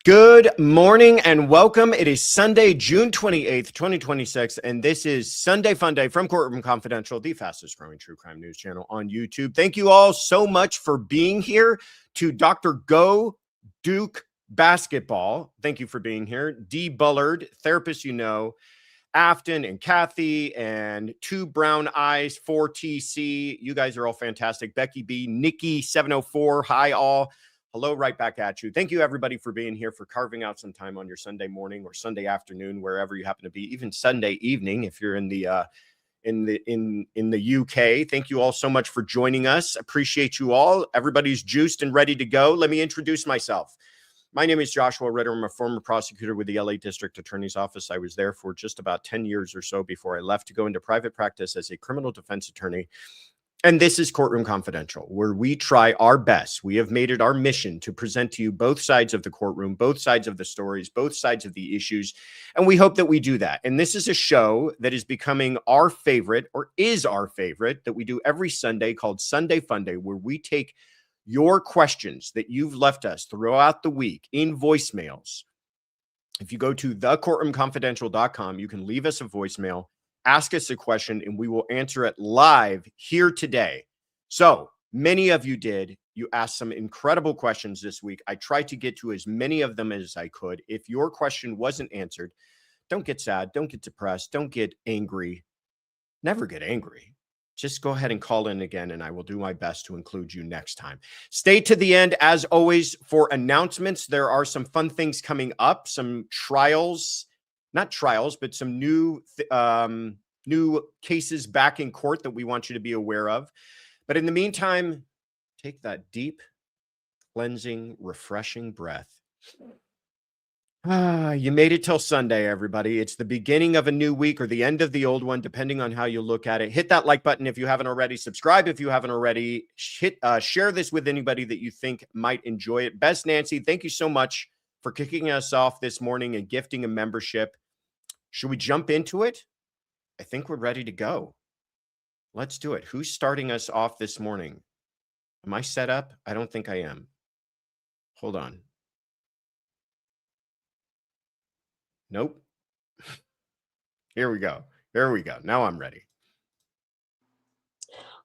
Good morning and welcome. It is Sunday, June 28th, 2026, and this is Sunday Fun Day from Courtroom Confidential, the fastest growing true crime news channel on YouTube. Thank you all so much for being here. To Dr. Go Duke Basketball, thank you for being here. D. Bullard, therapist you know, Afton and Kathy and Two Brown Eyes, 4TC. You guys are all fantastic. Becky B, Nikki 704. Hi all. Hello, right back at you. Thank you everybody for being here, for carving out some time on your Sunday morning or Sunday afternoon, wherever you happen to be, even Sunday evening if you're in the UK. Thank you all so much for joining us. Appreciate you all. Everybody's juiced and ready to go. Let me introduce myself. My name is Joshua Ritter. I'm a former prosecutor with the LA District Attorney's Office. I was there for just about 10 years or so before I left to go into private practice as a criminal defense attorney. And this is Courtroom Confidential, where we try our best. We have made it our mission to present to you both sides of the courtroom, both sides of the stories, both sides of the issues. And we hope that we do that. And this is a show that is becoming our favorite, or is our favorite, that we do every Sunday, called Sunday Fun Day, where we take your questions that you've left us throughout the week in voicemails. If you go to thecourtroomconfidential.com, you can leave us a voicemail, ask us a question, and we will answer it live here today. So many of you did. You asked some incredible questions this week. I tried to get to as many of them as I could. If your question wasn't answered, don't get sad. Don't get depressed. Don't get angry. Never get angry. Just go ahead and call in again, and I will do my best to include you next time. Stay to the end, as always, for announcements. There are some fun things coming up, some trials, not trials, but some new cases back in court that we want you to be aware of. But in the meantime, take that deep, cleansing, refreshing breath. You made it till Sunday, everybody. It's the beginning of a new week or the end of the old one, depending on how you look at it. Hit that like button if you haven't already. Subscribe if you haven't already. Share this with anybody that you think might enjoy it. Best Nancy, thank you so much for kicking us off this morning and gifting a membership. Should we jump into it? I think we're ready to go. Let's do it. Who's starting us off this morning? Am I set up? I don't think I am. Hold on. Nope. Here we go. Here we go. Now I'm ready.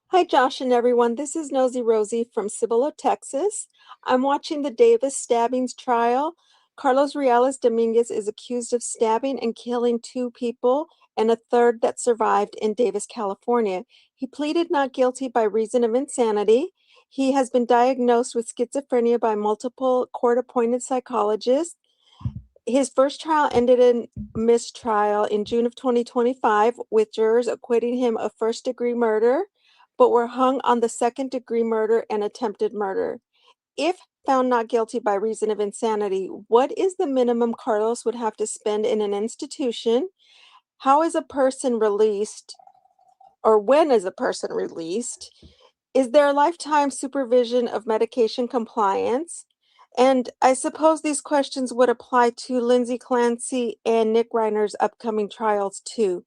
Hi, Josh and everyone. This is Nosy Rosie from Cibolo, Texas. I'm watching the Davis stabbings trial. Carlos Reales Dominguez is accused of stabbing and killing 2 people and a third that survived in Davis, California. He pleaded not guilty by reason of insanity. He has been diagnosed with schizophrenia by multiple court-appointed psychologists. His first trial ended in mistrial in June of 2025, with jurors acquitting him of first-degree murder, but were hung on the second-degree murder and attempted murder. If found not guilty by reason of insanity, what is the minimum Carlos would have to spend in an institution? How is a person released, or when is a person released? Is there lifetime supervision of medication compliance? And I suppose these questions would apply to Lindsay Clancy and Nick Reiner's upcoming trials too.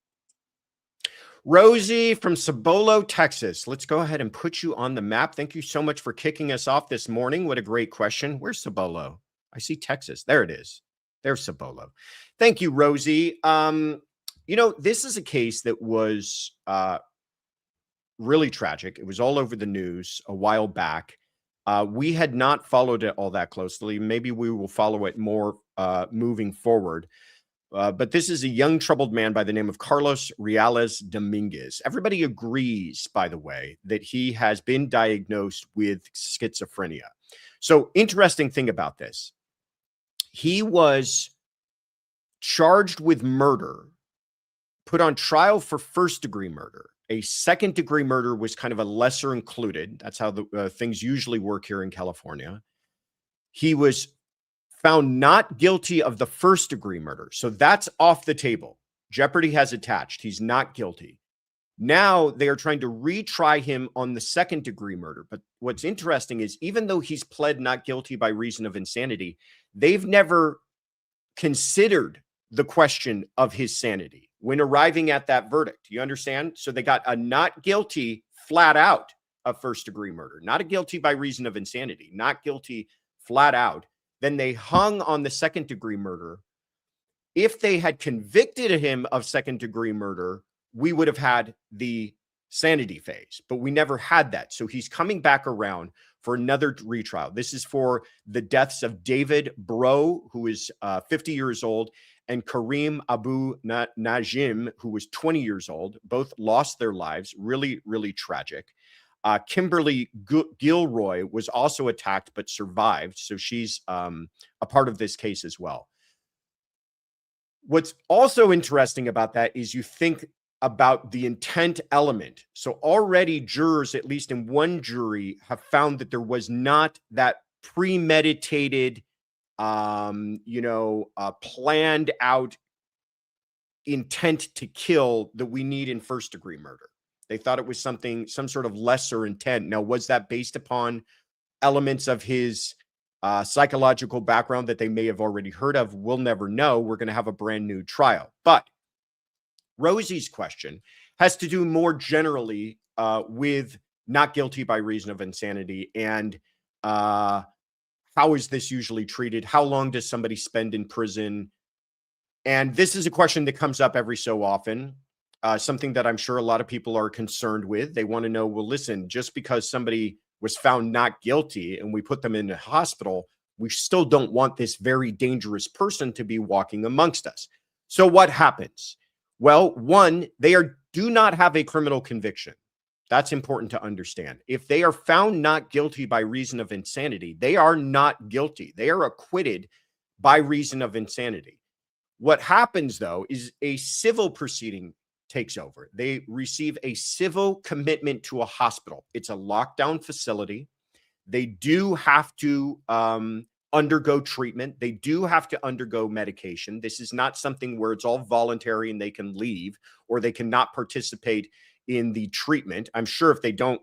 Rosie from Cibolo, Texas. Let's go ahead and put you on the map. Thank you so much for kicking us off this morning. What a great question. Where's Cibolo? I see Texas. There it is. There's Cibolo. Thank you, Rosie. You know, this is a case that was really tragic. It was all over the news a while back. We had not followed it all that closely. Maybe we will follow it more moving forward. But this is a young, troubled man by the name of Carlos Reales Dominguez. Everybody agrees, by the way, that he has been diagnosed with schizophrenia. So, interesting thing about this. He was charged with murder, put on trial for first-degree murder. A second-degree murder was kind of a lesser included. That's how the things usually work here in California. He was found not guilty of the first-degree murder. So that's off the table. Jeopardy has attached. He's not guilty. Now they are trying to retry him on the second-degree murder. But what's interesting is even though he's pled not guilty by reason of insanity, they've never considered the question of his sanity when arriving at that verdict. You understand? So they got a not guilty flat out of first-degree murder, not a guilty by reason of insanity, not guilty flat out. Then they hung on the second-degree murder. If they had convicted him of second-degree murder, we would have had the sanity phase, but we never had that. So he's coming back around for another retrial. This is for the deaths of David Bro, who is 50 years old, and Karim Abu Najim, who was 20 years old. Both lost their lives. Really, really tragic. Kimberly Gilroy was also attacked but survived. So she's a part of this case as well. What's also interesting about that is you think about the intent element. So already jurors, at least in one jury, have found that there was not that premeditated, planned out intent to kill that we need in first-degree murder. They thought it was some sort of lesser intent. Now, was that based upon elements of his psychological background that they may have already heard of? We'll never know. We're going to have a brand new trial. But Rosie's question has to do more generally with not guilty by reason of insanity and how is this usually treated? How long does somebody spend in prison? And this is a question that comes up every so often, something that I'm sure a lot of people are concerned with. They want to know, well, listen, just because somebody was found not guilty and we put them in a hospital, we still don't want this very dangerous person to be walking amongst us. So what happens? Well, one, they do not have a criminal conviction. That's important to understand. If they are found not guilty by reason of insanity, they are not guilty. They are acquitted by reason of insanity. What happens, though, is a civil proceeding takes over. They receive a civil commitment to a hospital. It's a lockdown facility. They do have to undergo treatment. They do have to undergo medication. This is not something where it's all voluntary and they can leave or they cannot participate in the treatment. I'm sure if they don't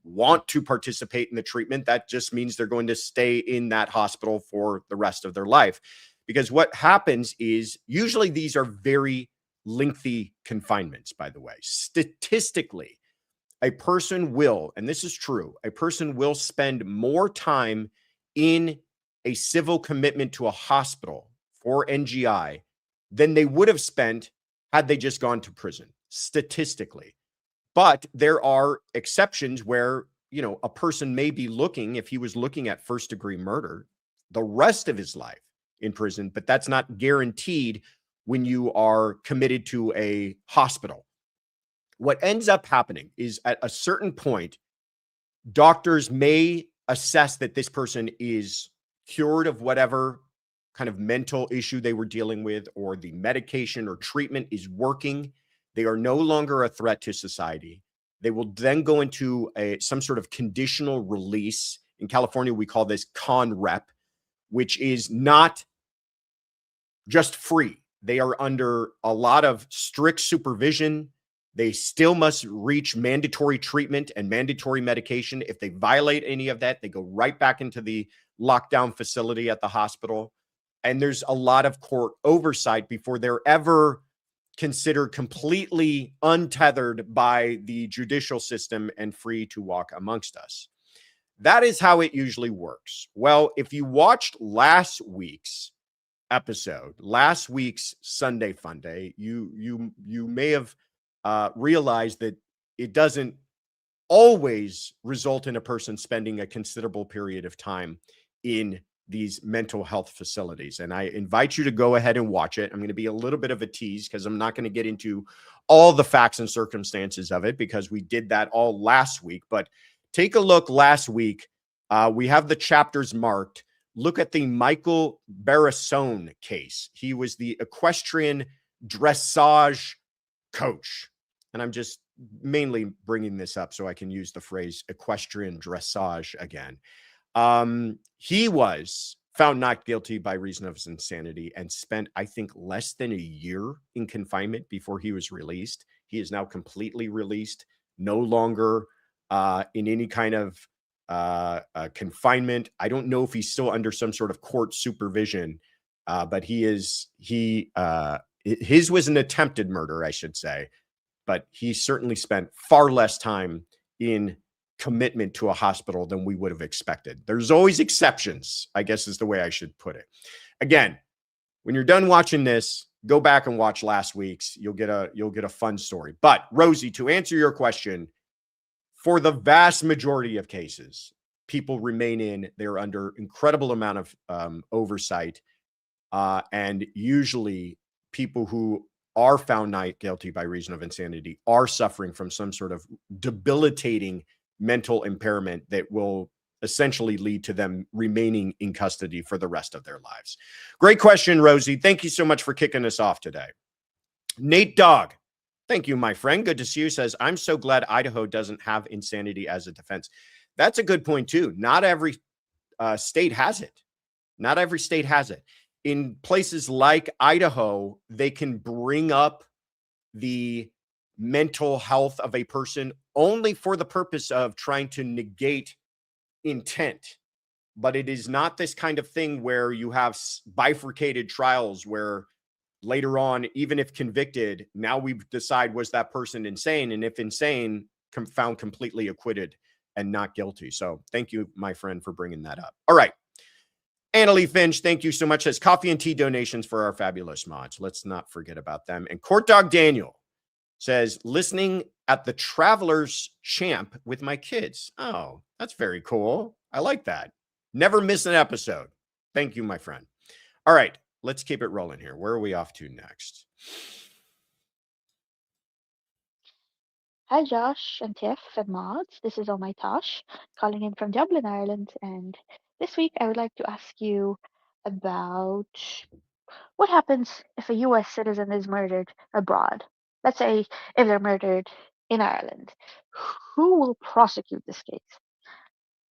want to participate in the treatment, that just means they're going to stay in that hospital for the rest of their life. Because what happens is usually these are very lengthy confinements, by the way. Statistically, a person will, and this is true, a person will spend more time in a civil commitment to a hospital for NGI than they would have spent had they just gone to prison, statistically. But there are exceptions where, a person may be looking, if he was looking at first-degree murder, the rest of his life in prison, but that's not guaranteed when you are committed to a hospital. What ends up happening is at a certain point, doctors may assess that this person is cured of whatever kind of mental issue they were dealing with, or the medication or treatment is working. They are no longer a threat to society. They will then go into some sort of conditional release. In California, we call this con rep, which is not just free. They are under a lot of strict supervision. They still must reach mandatory treatment and mandatory medication. If they violate any of that, they go right back into the lockdown facility at the hospital. And there's a lot of court oversight before they're ever considered completely untethered by the judicial system and free to walk amongst us. That is how it usually works. Well, if you watched last week's episode, last week's Sunday Fun Day, you may have realized that it doesn't always result in a person spending a considerable period of time in these mental health facilities. And I invite you to go ahead and watch it. I'm going to be a little bit of a tease because I'm not going to get into all the facts and circumstances of it because we did that all last week. But take a look last week. We have the chapters marked. Look at the Michael Barrassone case. He was the equestrian dressage coach. And I'm just mainly bringing this up so I can use the phrase equestrian dressage again. He was found not guilty by reason of his insanity and spent, I think, less than a year in confinement before he was released. He is now completely released, no longer in any kind of confinement. I don't know if he's still under some sort of court supervision, but his was an attempted murder, I should say, but he certainly spent far less time in commitment to a hospital than we would have expected. There's always exceptions, I guess is the way I should put it. Again, when you're done watching this, go back and watch last week's. You'll get a fun story. But Rosie, to answer your question, for the vast majority of cases, people remain in. They're under incredible amount of oversight, and usually people who are found not guilty by reason of insanity are suffering from some sort of debilitating mental impairment that will essentially lead to them remaining in custody for the rest of their lives. Great question, Rosie. Thank you so much for kicking us off today. Nate Dogg, thank you, my friend. Good to see you. Says, I'm so glad Idaho doesn't have insanity as a defense. That's a good point, too. Not every state has it. Not every state has it. In places like Idaho, they can bring up the mental health of a person only for the purpose of trying to negate intent. But it is not this kind of thing where you have bifurcated trials where later on, even if convicted, now we decide, was that person insane? And if insane, found completely acquitted and not guilty. So thank you, my friend, for bringing that up. All right. Annalie Finch, thank you so much. Says coffee and tea donations for our fabulous mods. Let's not forget about them. And Court Dog Daniel says, listening at the Traveler's Champ with my kids. Oh, that's very cool. I like that. Never miss an episode. Thank you, my friend. All right, let's keep it rolling here. Where are we off to next? Hi, Josh and Tiff and mods. This is Omai Tosh calling in from Dublin, Ireland. And this week I would like to ask you about what happens if a US citizen is murdered abroad. Let's say if they're murdered in Ireland. Who will prosecute this case?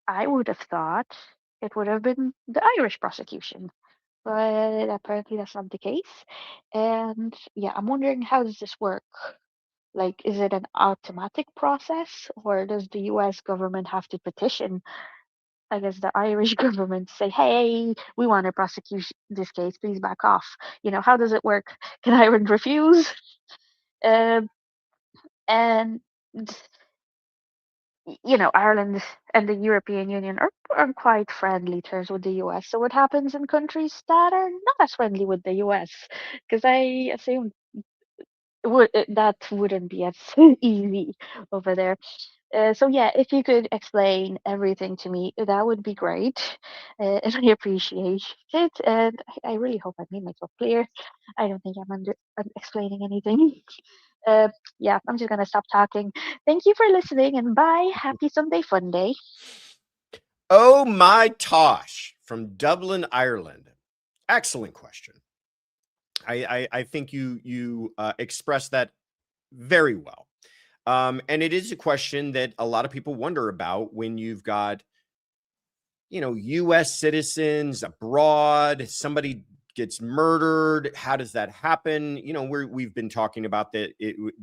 I would have thought it would have been the Irish prosecution, but apparently that's not the case. And yeah, I'm wondering, how does this work? Like, is it an automatic process, or does the US government have to petition, I guess, the Irish government to say, hey, we want to prosecute this case, please back off? How does it work? Can Ireland refuse? Um, and, Ireland and the European Union are on quite friendly terms with the US. So what happens in countries that are not as friendly with the US? Because I assume that wouldn't be as easy over there. So yeah, if you could explain everything to me, that would be great. And I appreciate it. And I really hope I made myself clear. I don't think I'm explaining anything. Yeah, I'm just gonna stop talking. Thank you for listening, and bye. Happy Sunday Fun Day. Oh my Tosh from Dublin, Ireland. Excellent question. I think you expressed that very well. And it is a question that a lot of people wonder about when you've got, US citizens abroad, somebody gets murdered. How does that happen? We've been talking about that.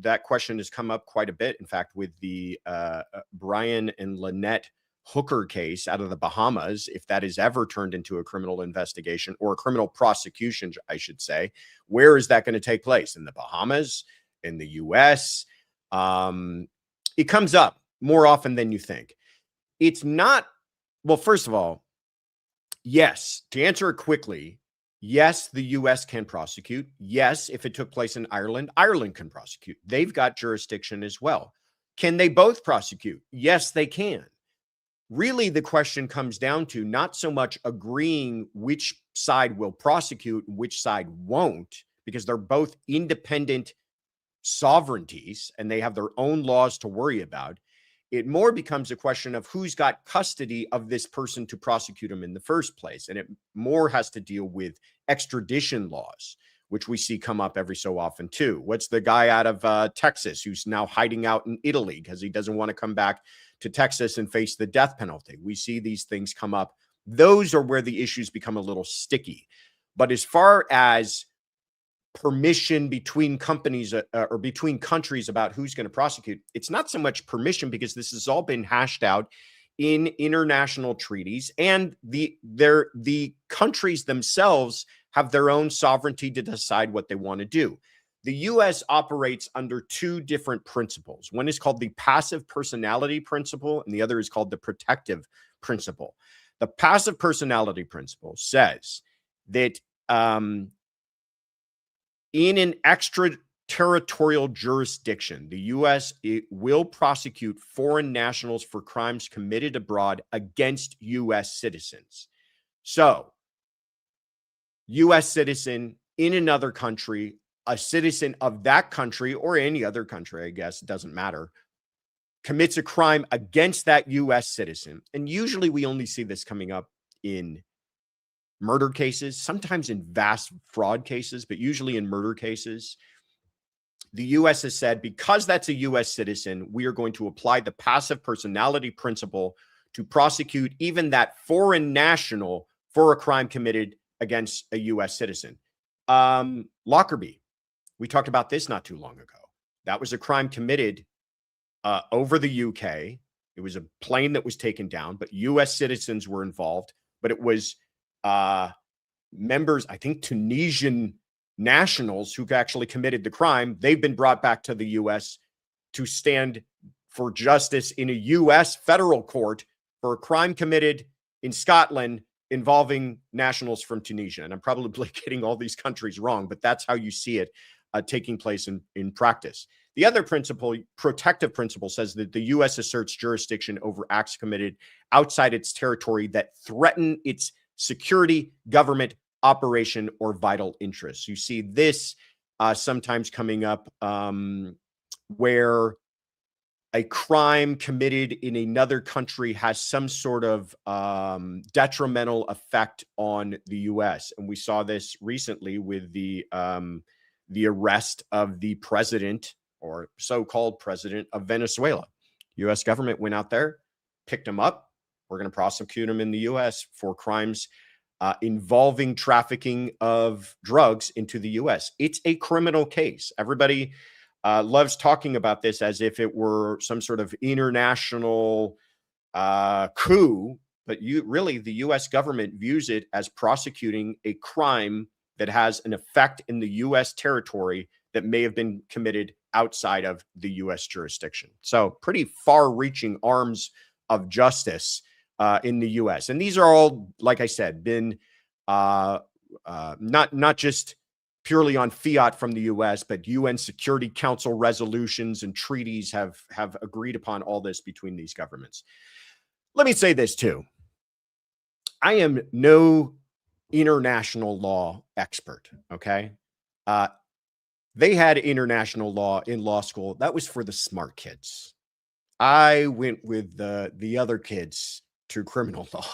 That question has come up quite a bit. In fact, with the Brian and Lynette Hooker case out of the Bahamas, if that is ever turned into a criminal investigation or a criminal prosecution, I should say, where is that going to take place? In the Bahamas, in the US? It comes up more often than you think. It's not, well, first of all, yes, to answer it quickly, yes, the US can prosecute. Yes, if it took place in Ireland, Ireland can prosecute. They've got jurisdiction as well. Can they both prosecute? Yes, they can. Really, the question comes down to not so much agreeing which side will prosecute and which side won't, because they're both independent sovereignties and they have their own laws to worry about. It more becomes a question of who's got custody of this person to prosecute them in the first place. And it more has to deal with extradition laws, which we see come up every so often too. What's the guy out of Texas who's now hiding out in Italy because he doesn't want to come back to Texas and face the death penalty? We see these things come up. Those are where the issues become a little sticky. But as far as permission between companies or between countries about who's going to prosecute, it's not so much permission, because this has all been hashed out in international treaties, and the countries themselves have their own sovereignty to decide what they want to do. the U.S. operates under two different principles. One is called the passive personality principle, and the other is called the protective principle. The passive personality principle says that in an extraterritorial jurisdiction, the U.S. will prosecute foreign nationals for crimes committed abroad against U.S. citizens. So, U.S. citizen in another country, a citizen of that country or any other country, I guess, it doesn't matter, commits a crime against that U.S. citizen. And usually we only see this coming up in murder cases, sometimes in vast fraud cases, but usually in murder cases. The U.S. has said, because that's a U.S. citizen, we are going to apply the passive personality principle to prosecute even that foreign national for a crime committed against a U.S. citizen. Lockerbie, we talked about this not too long ago. That was a crime committed over the UK. It was a plane that was taken down, but U.S. citizens were involved. But it was members, I think, Tunisian nationals who actually committed the crime. They've been brought back to the U.S. to stand for justice in a U.S. federal court for a crime committed in Scotland involving nationals from Tunisia. And I'm probably getting all these countries wrong, but that's how you see it taking place in practice. The other principle, protective principle, says that the U.S. asserts jurisdiction over acts committed outside its territory that threaten its security, government, operation, or vital interests. You see this sometimes coming up where a crime committed in another country has some sort of detrimental effect on the U.S. And we saw this recently with the arrest of the president or so-called president of Venezuela. U.S. government went out there, picked him up. We're going to prosecute him in the U.S. for crimes involving trafficking of drugs into the U.S. It's a criminal case. Everybody loves talking about this as if it were some sort of international coup, but the U.S. government views it as prosecuting a crime that has an effect in the U.S. territory that may have been committed outside of the U.S. jurisdiction. So pretty far-reaching arms of justice in the U.S. And these are all, like I said, been not just purely on fiat from the U.S., but UN Security Council resolutions and treaties have agreed upon all this between these governments. Let me say this too. I am no international law expert, okay? They had international law in law school. That was for the smart kids. I went with the other kids to criminal law.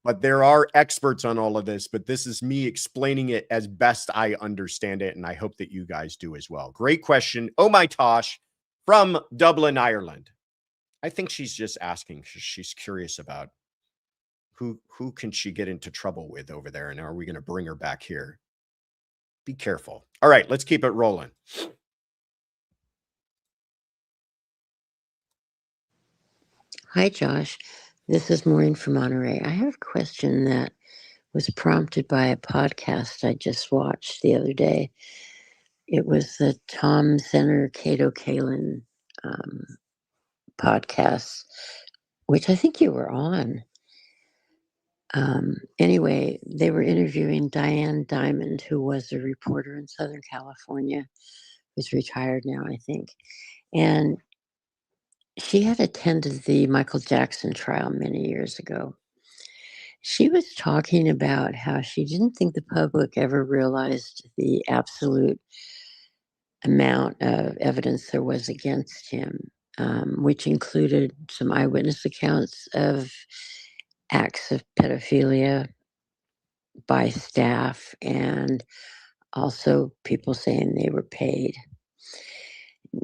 But there are experts on all of this, but this is me explaining it as best I understand it, and I hope that you guys do as well. Great question. Oh, my Tosh from Dublin, Ireland. I think she's just asking. She's curious about who can she get into trouble with over there, and are we going to bring her back here? Be careful. All right, let's keep it rolling. Hi, Josh. This is Maureen from Monterey. I have a question that was prompted by a podcast I just watched the other day. It was the Tom Zenner, Cato Kalin podcast, which I think you were on. Anyway, they were interviewing Diane Diamond, who was a reporter in Southern California, who's retired now, I think. And she had attended the Michael Jackson trial many years ago. She was talking about how she didn't think the public ever realized the absolute amount of evidence there was against him, which included some eyewitness accounts of acts of pedophilia by staff and also people saying they were paid.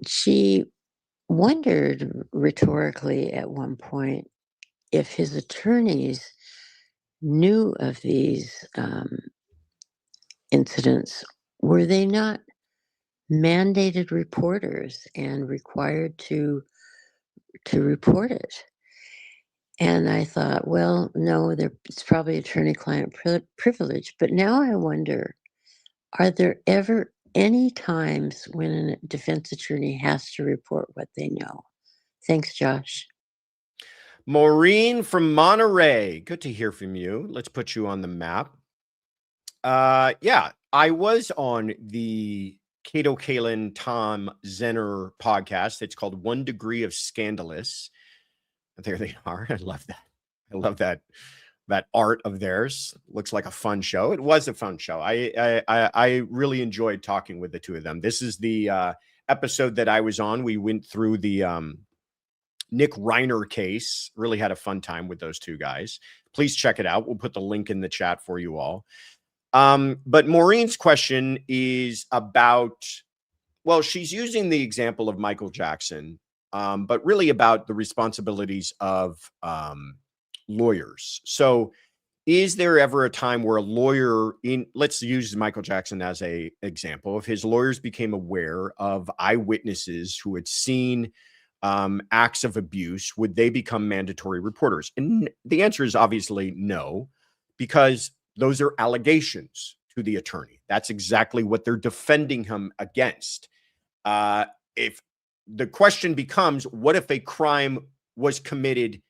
She wondered rhetorically at one point if his attorneys knew of these incidents. Were they not mandated reporters and required to report it? And I thought, well, no, it's probably attorney-client privilege. But now I wonder, are there ever any times when a defense attorney has to report what they know? Thanks, Josh. Maureen from Monterey. Good to hear from you. Let's put you on the map. Yeah, I was on the Cato Kalin, Tom Zenner podcast. It's called 1 Degree of Scandalous. There they are. I love that. I love that art of theirs. Looks like a fun show. It was a fun show. I really enjoyed talking with the two of them. This is the episode that I was on. We went through the Nick Reiner case. Really had a fun time with those two guys. Please check it out. We'll put the link in the chat for you all. But Maureen's question is about, well, she's using the example of Michael Jackson, but really about the responsibilities of lawyers. So is there ever a time where a lawyer let's use Michael Jackson as a example, if his lawyers became aware of eyewitnesses who had seen acts of abuse, would they become mandatory reporters? And the answer is obviously no, because those are allegations to the attorney. That's exactly what they're defending him against. If the question becomes, what if a crime was committed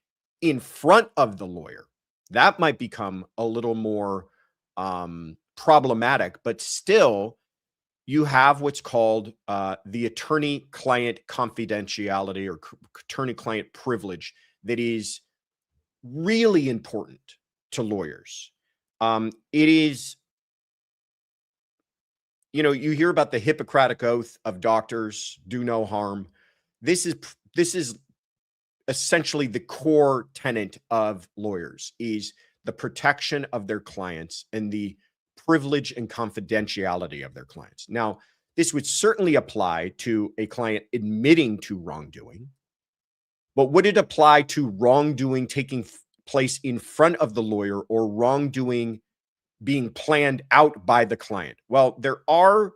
in front of the lawyer? That might become a little more problematic, but still you have what's called the attorney-client confidentiality or attorney-client privilege that is really important to lawyers. It is, you hear about the Hippocratic Oath of doctors, do no harm. This is essentially the core tenet of lawyers, is the protection of their clients and the privilege and confidentiality of their clients. Now, this would certainly apply to a client admitting to wrongdoing, but would it apply to wrongdoing taking place in front of the lawyer or wrongdoing being planned out by the client? Well, there are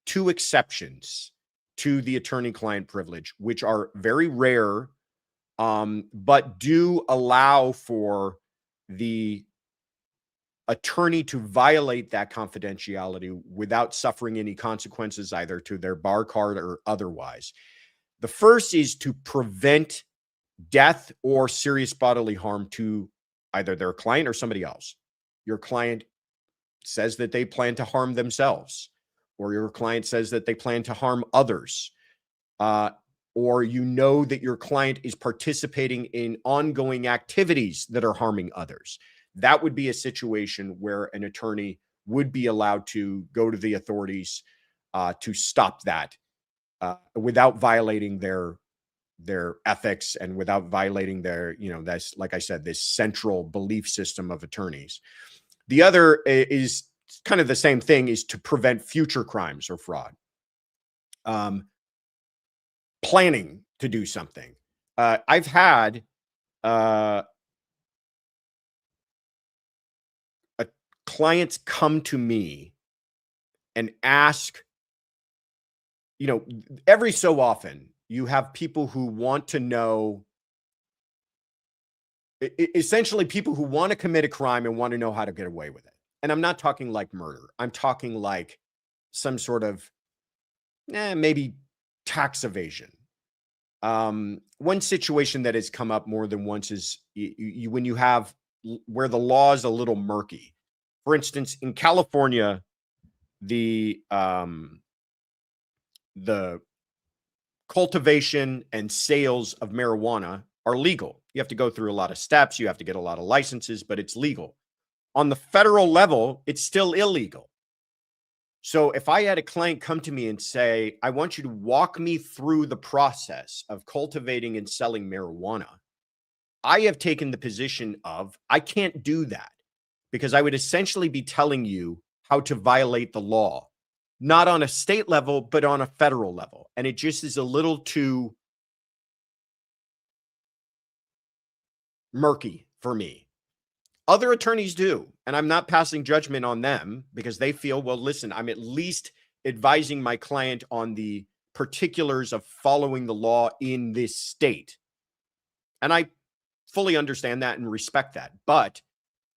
two exceptions to the attorney-client privilege, which are very rare, but do allow for the attorney to violate that confidentiality without suffering any consequences, either to their bar card or otherwise. The first is to prevent death or serious bodily harm to either their client or somebody else. Your client says that they plan to harm themselves, or your client says that they plan to harm others, or that your client is participating in ongoing activities that are harming others. That would be a situation where an attorney would be allowed to go to the authorities to stop that without violating their ethics and without violating their, that's, like I said, this central belief system of attorneys. The other is kind of the same thing, is to prevent future crimes or fraud. Planning to do something. I've had clients come to me and ask, every so often you have people who want to know, essentially people who want to commit a crime and want to know how to get away with it. And I'm not talking like murder. I'm talking like some sort of maybe tax evasion. One situation that has come up more than once is when you have where the law is a little murky. For instance, in California, the cultivation and sales of marijuana are legal. You have to go through a lot of steps. You have to get a lot of licenses, but it's legal. On the federal level, it's still illegal. So if I had a client come to me and say, I want you to walk me through the process of cultivating and selling marijuana, I have taken the position of, I can't do that, because I would essentially be telling you how to violate the law, not on a state level, but on a federal level. And it just is a little too murky for me. Other attorneys do, and I'm not passing judgment on them, because they feel, well, listen, I'm at least advising my client on the particulars of following the law in this state. And I fully understand that and respect that. But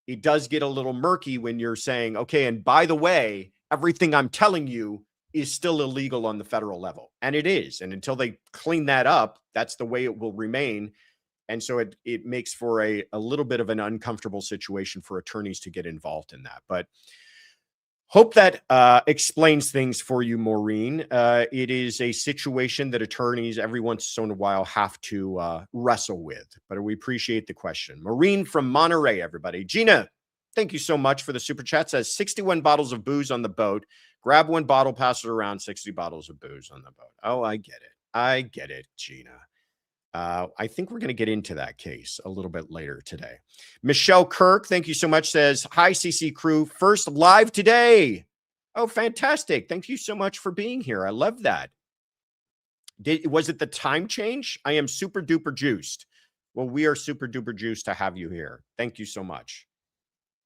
it does get a little murky when you're saying, okay, and by the way, everything I'm telling you is still illegal on the federal level. And it is. And until they clean that up, that's the way it will remain. And so it makes for a little bit of an uncomfortable situation for attorneys to get involved in that. But hope that explains things for you, Maureen. It is a situation that attorneys every once in a while have to wrestle with, but we appreciate the question. Maureen from Monterey, everybody. Gina, thank you so much for the super chat. Says 61 bottles of booze on the boat. Grab one bottle, pass it around, 60 bottles of booze on the boat. Oh, I get it. I get it, Gina. I think we're going to get into that case a little bit later today. Michelle Kirk, thank you so much, says, hi, CC crew. First live today. Oh, fantastic. Thank you so much for being here. I love that. Was it the time change? I am super duper juiced. Well, we are super duper juiced to have you here. Thank you so much.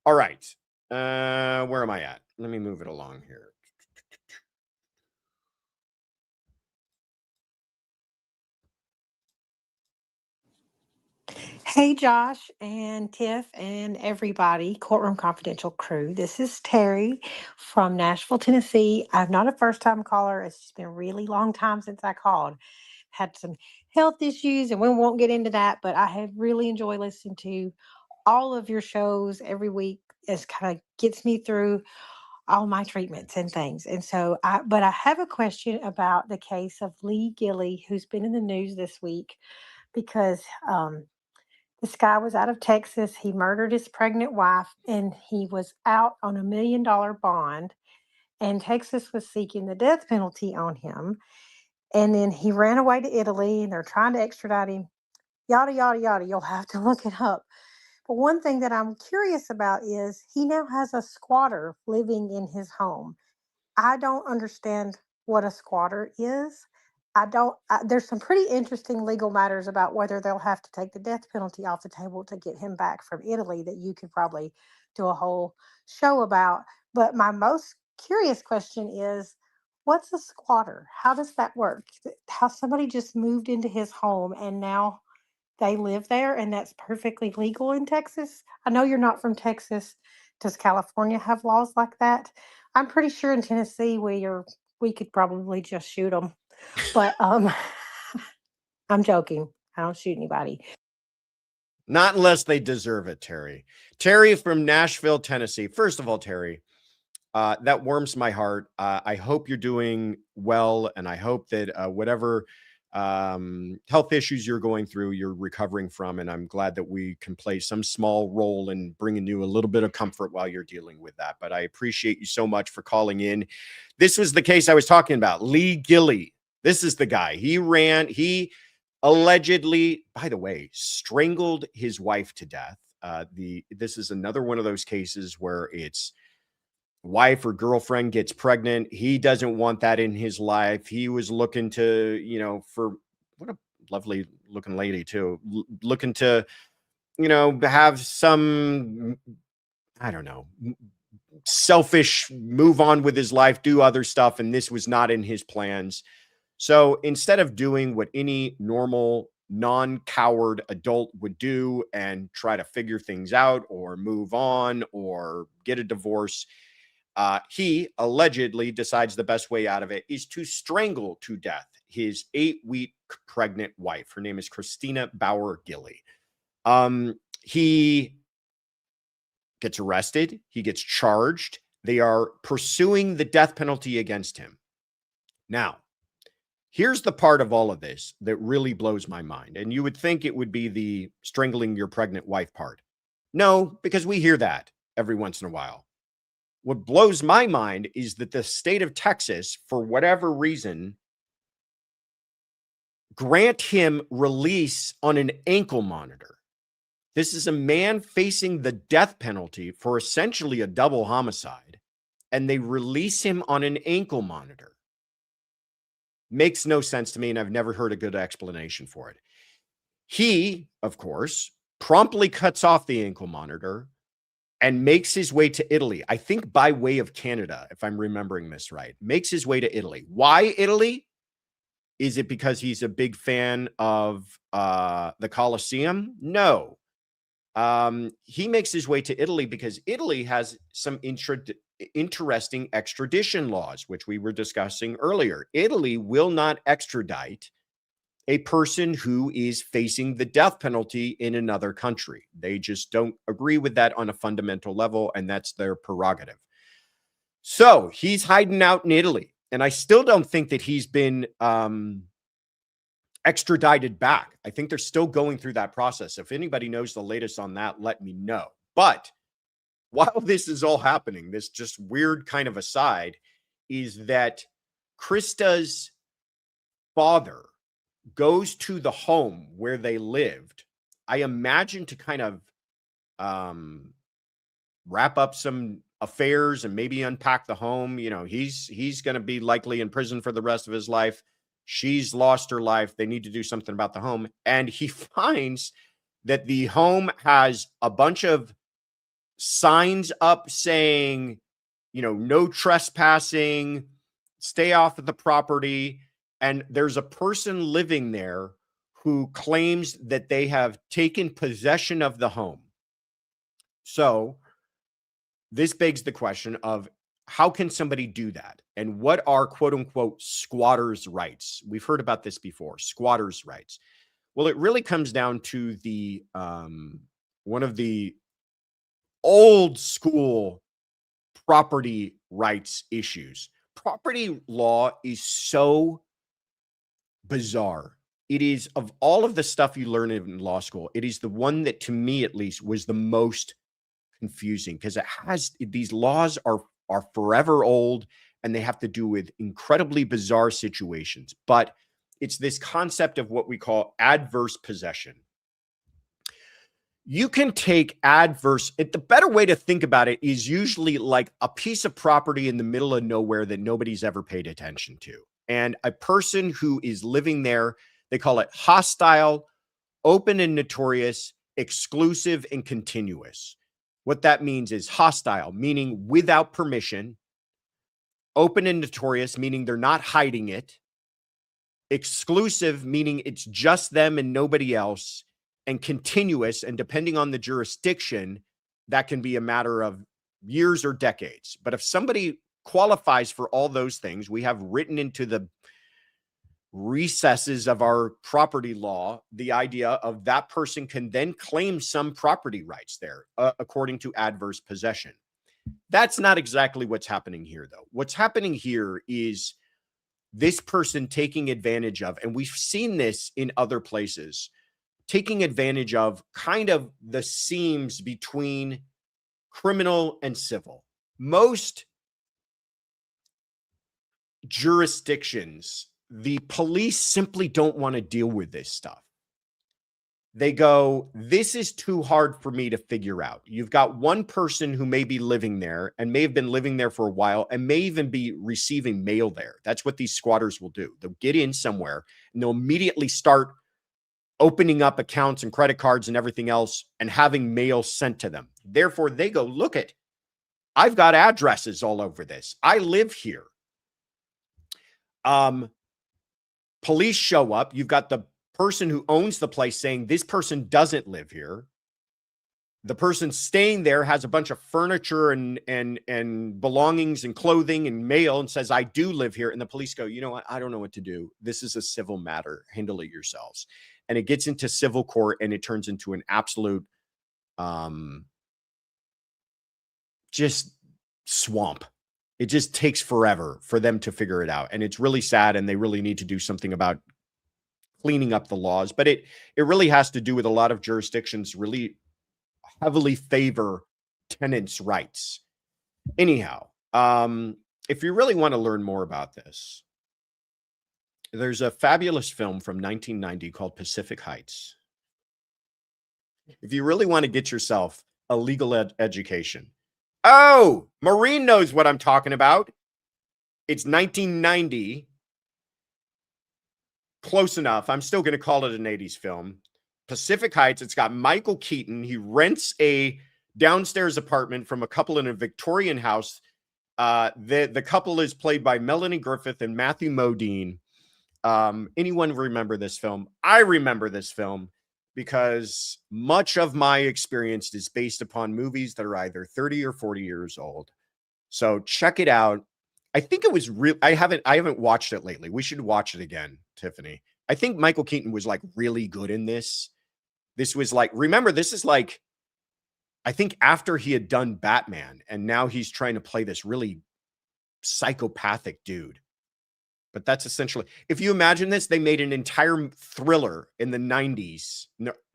All right. Where am I at? Let me move it along here. Hey, Josh and Tiff and everybody, Courtroom Confidential crew. This is Terry from Nashville, Tennessee. I'm not a first-time caller. It's just been a really long time since I called. Had some health issues, and we won't get into that, but I have really enjoyed listening to all of your shows every week. It kind of gets me through all my treatments and things. And so, but I have a question about the case of Lee Gilley, who's been in the news this week because this guy was out of Texas. He murdered his pregnant wife, and he was out on $1 million bond. And Texas was seeking the death penalty on him. And then he ran away to Italy, and they're trying to extradite him. Yada, yada, yada. You'll have to look it up. But one thing that I'm curious about is he now has a squatter living in his home. I don't understand what a squatter is. There's some pretty interesting legal matters about whether they'll have to take the death penalty off the table to get him back from Italy that you could probably do a whole show about. But my most curious question is, what's a squatter? How does that work? How somebody just moved into his home and now they live there and that's perfectly legal in Texas? I know you're not from Texas. Does California have laws like that? I'm pretty sure in Tennessee we could probably just shoot them. But I'm joking. I don't shoot anybody. Not unless they deserve it, Terry. Terry from Nashville, Tennessee. First of all, Terry, that warms my heart. I hope you're doing well, and I hope that whatever health issues you're going through, you're recovering from, and I'm glad that we can play some small role in bringing you a little bit of comfort while you're dealing with that. But I appreciate you so much for calling in. This was the case I was talking about, Lee Gilley. This is the guy. He allegedly, by the way, strangled his wife to death. This is another one of those cases where it's wife or girlfriend gets pregnant. He doesn't want that in his life. He was looking to, for what a lovely looking lady too, looking to, have some, I don't know, selfish move on with his life, do other stuff. And this was not in his plans. So instead of doing what any normal non-coward adult would do and try to figure things out or move on or get a divorce, he allegedly decides the best way out of it is to strangle to death his 8-week pregnant wife. Her name is Christina Bauer Gilley. He gets arrested. He gets charged. They are pursuing the death penalty against him. Now, here's the part of all of this that really blows my mind. And you would think it would be the strangling your pregnant wife part. No, because we hear that every once in a while. What blows my mind is that the state of Texas, for whatever reason, grant him release on an ankle monitor. This is a man facing the death penalty for essentially a double homicide, and they release him on an ankle monitor. Makes no sense to me, and I've never heard a good explanation for it. He, of course, promptly cuts off the ankle monitor and makes his way to Italy. I think by way of Canada, if I'm remembering this right. Makes his way to Italy. Why Italy? Is it because he's a big fan of the Colosseum? No. He makes his way to Italy because Italy has some interesting extradition laws, which we were discussing earlier. Italy will not extradite a person who is facing the death penalty in another country. They just don't agree with that on a fundamental level, and that's their prerogative. So he's hiding out in Italy, and I still don't think that he's been extradited back. I think they're still going through that process. If anybody knows the latest on that, let me know. But while this is all happening, this just weird kind of aside is that Krista's father goes to the home where they lived, I imagine, to kind of wrap up some affairs and maybe unpack the home. You know, he's going to be likely in prison for the rest of his life. She's lost her life. They need to do something about the home. And he finds that the home has a bunch of signs up saying, you know, no trespassing, stay off of the property. And there's a person living there who claims that they have taken possession of the home. So this begs the question of, how can somebody do that? And what are quote unquote squatters' rights? We've heard about this before, squatters' rights. Well, it really comes down to the one of the old school property rights issues. Property law is so bizarre. It is, of all of the stuff you learn in law school, it is the one that, to me at least, was the most confusing, because it has, these laws are forever old, and they have to do with incredibly bizarre situations. But it's this concept of what we call adverse possession. You can take adverse, the better way to think about it is usually like a piece of property in the middle of nowhere that nobody's ever paid attention to. And a person who is living there, they call it hostile, open and notorious, exclusive, and continuous. What that means is hostile, meaning without permission; open and notorious, meaning they're not hiding it; exclusive, meaning it's just them and nobody else; and continuous, and depending on the jurisdiction, that can be a matter of years or decades. But if somebody qualifies for all those things, we have written into the recesses of our property law the idea of that person can then claim some property rights there, according to adverse possession. That's not exactly what's happening here, though. What's happening here is this person taking advantage of, and we've seen this in other places, taking advantage of kind of the seams between criminal and civil. Most jurisdictions, the police simply don't want to deal with this stuff. They go, this is too hard for me to figure out. You've got one person who may be living there and may have been living there for a while and may even be receiving mail there. That's what these squatters will do. They'll get in somewhere and they'll immediately start opening up accounts and credit cards and everything else and having mail sent to them. Therefore, they go, look it, I've got addresses all over this. I live here. Police show up. You've got the person who owns the place saying this person doesn't live here. The person staying there has a bunch of furniture and belongings and clothing and mail and says, I do live here. And the police go, you know what? I don't know what to do. This is a civil matter. Handle it yourselves. And it gets into civil court and it turns into an absolute just swamp. It just takes forever for them to figure it out. And it's really sad. And they really need to do something about cleaning up the laws. But it really has to do with a lot of jurisdictions really heavily favor tenants' rights. Anyhow, if you really want to learn more about this, there's a fabulous film from 1990 called Pacific Heights. If you really want to get yourself a legal education. Oh, Maureen knows what I'm talking about. It's 1990. Close enough. I'm still going to call it an 80s film. Pacific Heights. It's got Michael Keaton. He rents a downstairs apartment from a couple in a Victorian house. The couple is played by Melanie Griffith and Matthew Modine. Anyone remember this film? I remember this film because much of my experience is based upon movies that are either 30 or 40 years old. So check it out. I think it was real. I haven't watched it lately. We should watch it again, Tiffany. I think Michael Keaton was like really good in this. This was like, remember, this is like, I think after he had done Batman, and now he's trying to play this really psychopathic dude. But that's essentially, if you imagine this, they made an entire thriller in the 90s,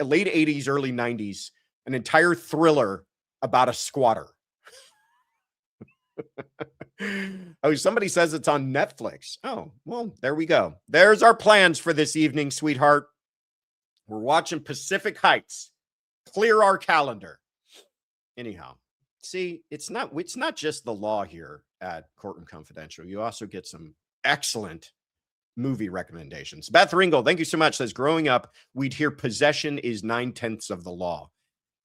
late 80s, early 90s, an entire thriller about a squatter. Oh, somebody says it's on Netflix. Oh, well, there we go. There's our plans for this evening, sweetheart. We're watching Pacific Heights. Clear our calendar. Anyhow, see, it's not just the law here at Courtroom Confidential. You also get some excellent movie recommendations. Beth Ringel, thank you so much. Says, growing up, we'd hear possession is 9/10 of the law.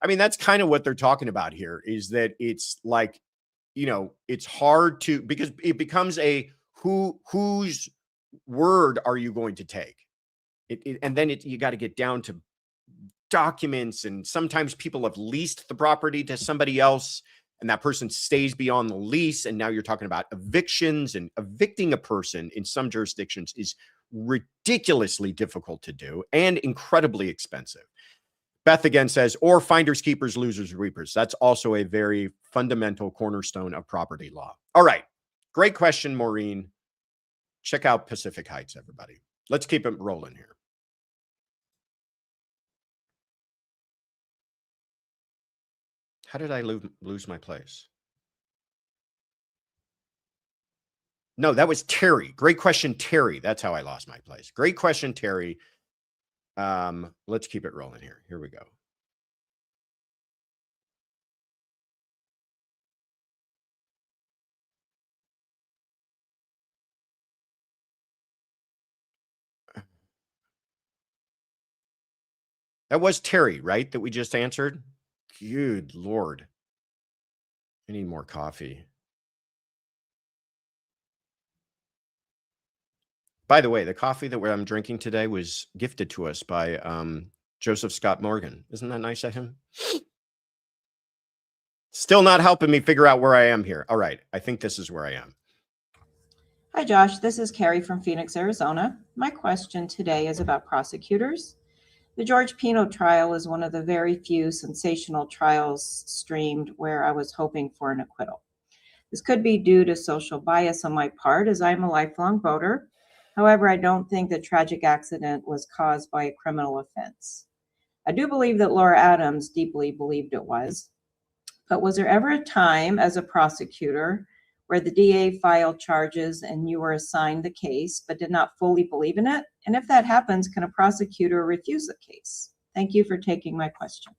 I mean, that's kind of what they're talking about here, is that it's like, you know, it's hard to, because it becomes a whose word are you going to take? And then you got to get down to documents, and sometimes people have leased the property to somebody else, and that person stays beyond the lease, and now you're talking about evictions, and evicting a person in some jurisdictions is ridiculously difficult to do and incredibly expensive. Beth again says, or finders, keepers, losers, reapers. That's also a very fundamental cornerstone of property law. All right. Great question, Maureen. Check out Pacific Heights, everybody. Let's keep it rolling here. How did I lose my place? No, that was Terry. Great question, Terry. That's how I lost my place. Great question, Terry. Let's keep it rolling here. Here we go. That was Terry, right? That we just answered? Good Lord. I need more coffee. By the way, the coffee that I'm drinking today was gifted to us by Joseph Scott Morgan. Isn't that nice of him? Still not helping me figure out where I am here. All right. I think this is where I am. Hi, Josh. This is Carrie from Phoenix, Arizona. My question today is about prosecutors. The George Pino trial is one of the very few sensational trials streamed where I was hoping for an acquittal. This could be due to social bias on my part, as I'm a lifelong voter. However, I don't think the tragic accident was caused by a criminal offense. I do believe that Laura Adams deeply believed it was. But was there ever a time as a prosecutor where the DA filed charges and you were assigned the case but did not fully believe in it? And if that happens, can a prosecutor refuse the case? Thank you for taking my question.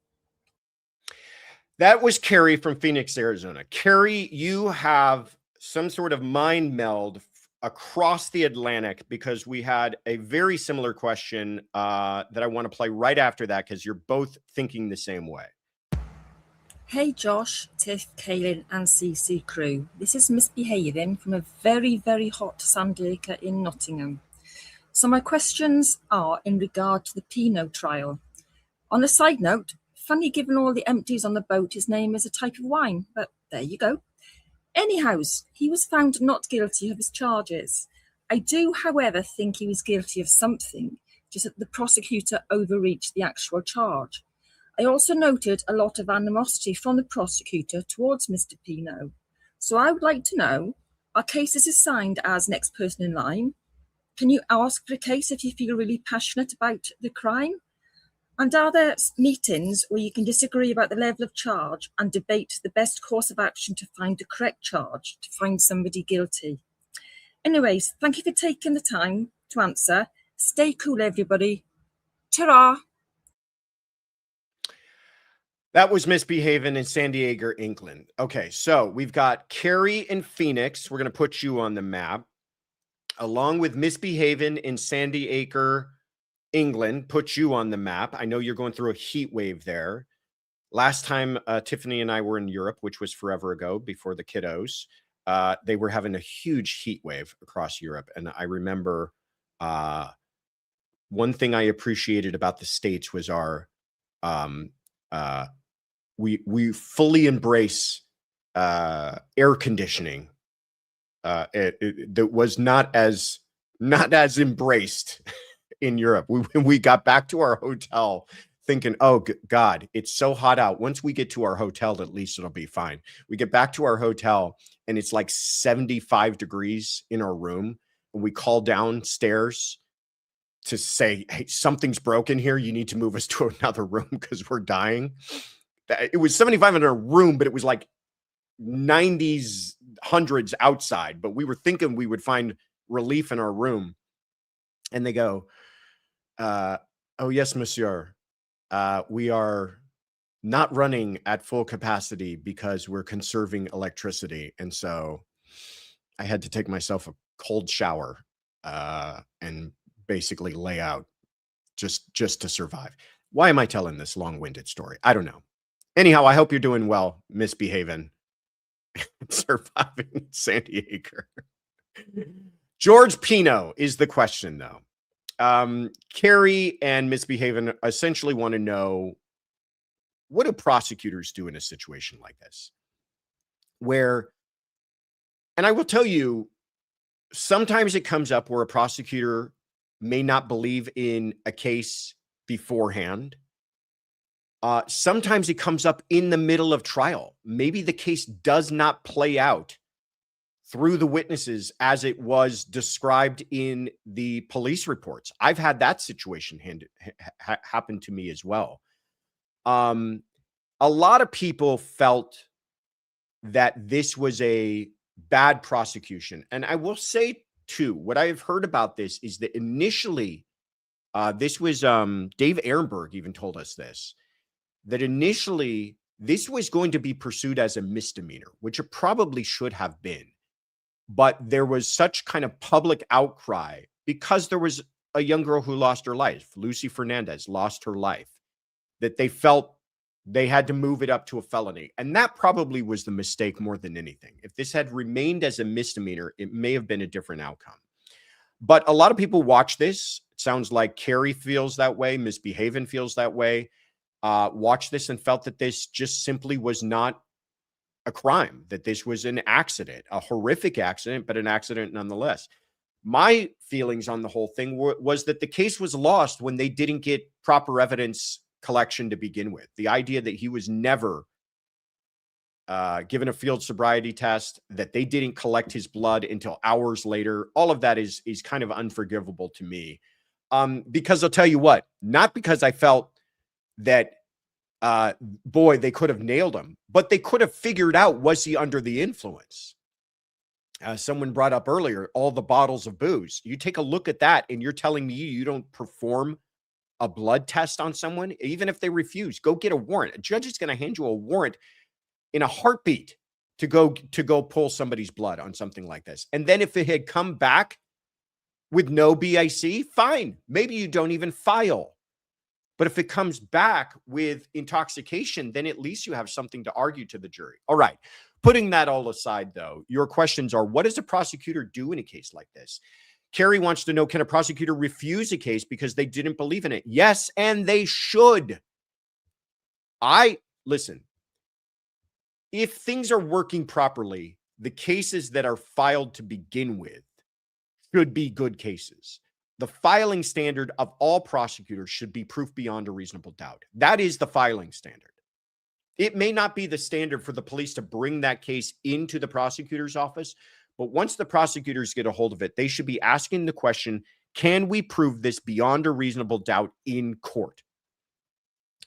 That was Carrie from Phoenix, Arizona. Carrie, you have some sort of mind meld across the Atlantic, because we had a very similar question that I want to play right after that, because you're both thinking the same way. Hey Josh, Tiff, Kaylin and CC crew. This is Misbehaving from a very, very hot Sandacre in Nottingham. So my questions are in regard to the Pino trial. On a side note, funny given all the empties on the boat, his name is a type of wine, but there you go. Anyhows, he was found not guilty of his charges. I do, however, think he was guilty of something, just that the prosecutor overreached the actual charge. I also noted a lot of animosity from the prosecutor towards Mr. Pino. So I would like to know, are cases assigned as next person in line? Can you ask for a case if you feel really passionate about the crime? And are there meetings where you can disagree about the level of charge and debate the best course of action to find the correct charge, to find somebody guilty? Anyways, thank you for taking the time to answer. Stay cool, everybody. Ta-ra! That was Misbehaving in San Diego, England. Okay, so we've got Carrie in Phoenix. We're going to put you on the map. Along with Misbehaving in San Diego, England, put you on the map. I know you're going through a heat wave there. Last time Tiffany and I were in Europe, which was forever ago, before the kiddos, they were having a huge heat wave across Europe. And I remember one thing I appreciated about the States was our we fully embrace air conditioning that was not as embraced in Europe. We got back to our hotel thinking, oh God, it's so hot out. Once we get to our hotel, at least it'll be fine. We get back to our hotel and it's like 75 degrees in our room. And we call downstairs to say, hey, something's broken here. You need to move us to another room because we're dying. It was 75 in our room, but it was like 90s, hundreds outside. But we were thinking we would find relief in our room. And they go, oh, yes, monsieur. We are not running at full capacity because we're conserving electricity. And so I had to take myself a cold shower and basically lay out just to survive. Why am I telling this long-winded story? I don't know. Anyhow, I hope you're doing well, misbehaving, surviving in San Diego. George Pino is the question, though. Carrie and Misbehaving essentially want to know, what do prosecutors do in a situation like this? Where, and I will tell you, sometimes it comes up where a prosecutor may not believe in a case beforehand. Sometimes it comes up in the middle of trial. Maybe the case does not play out through the witnesses as it was described in the police reports. I've had that situation happen to me as well. A lot of people felt that this was a bad prosecution. And I will say, too, what I have heard about this is that initially, this was Dave Ehrenberg even told us this, that initially this was going to be pursued as a misdemeanor, which it probably should have been. But there was such kind of public outcry because there was a young girl who lost her life. Lucy Fernandez lost her life, that they felt they had to move it up to a felony. And that probably was the mistake more than anything. If this had remained as a misdemeanor, it may have been a different outcome. But a lot of people watch this. It sounds like Carrie feels that way. Misbehaving feels that way. Watched this and felt that this just simply was not a crime, that this was an accident, a horrific accident, but an accident nonetheless. My feelings on the whole thing was that the case was lost when they didn't get proper evidence collection to begin with. The idea that he was never given a field sobriety test, that they didn't collect his blood until hours later, all of that is kind of unforgivable to me. Because I'll tell you what, not because I felt that boy, they could have nailed him, but they could have figured out, was he under the influence? Someone brought up earlier, all the bottles of booze. You take a look at that and you're telling me you don't perform a blood test on someone, even if they refuse, go get a warrant. A judge is going to hand you a warrant in a heartbeat to go pull somebody's blood on something like this. And then if it had come back with no BIC, fine. Maybe you don't even file. But if it comes back with intoxication, then at least you have something to argue to the jury. All right. Putting that all aside, though, your questions are, what does a prosecutor do in a case like this? Carrie wants to know, can a prosecutor refuse a case because they didn't believe in it? Yes, and they should. Listen, if things are working properly, the cases that are filed to begin with should be good cases. The filing standard of all prosecutors should be proof beyond a reasonable doubt. That is the filing standard. It may not be the standard for the police to bring that case into the prosecutor's office, but once the prosecutors get a hold of it, they should be asking the question, can we prove this beyond a reasonable doubt in court?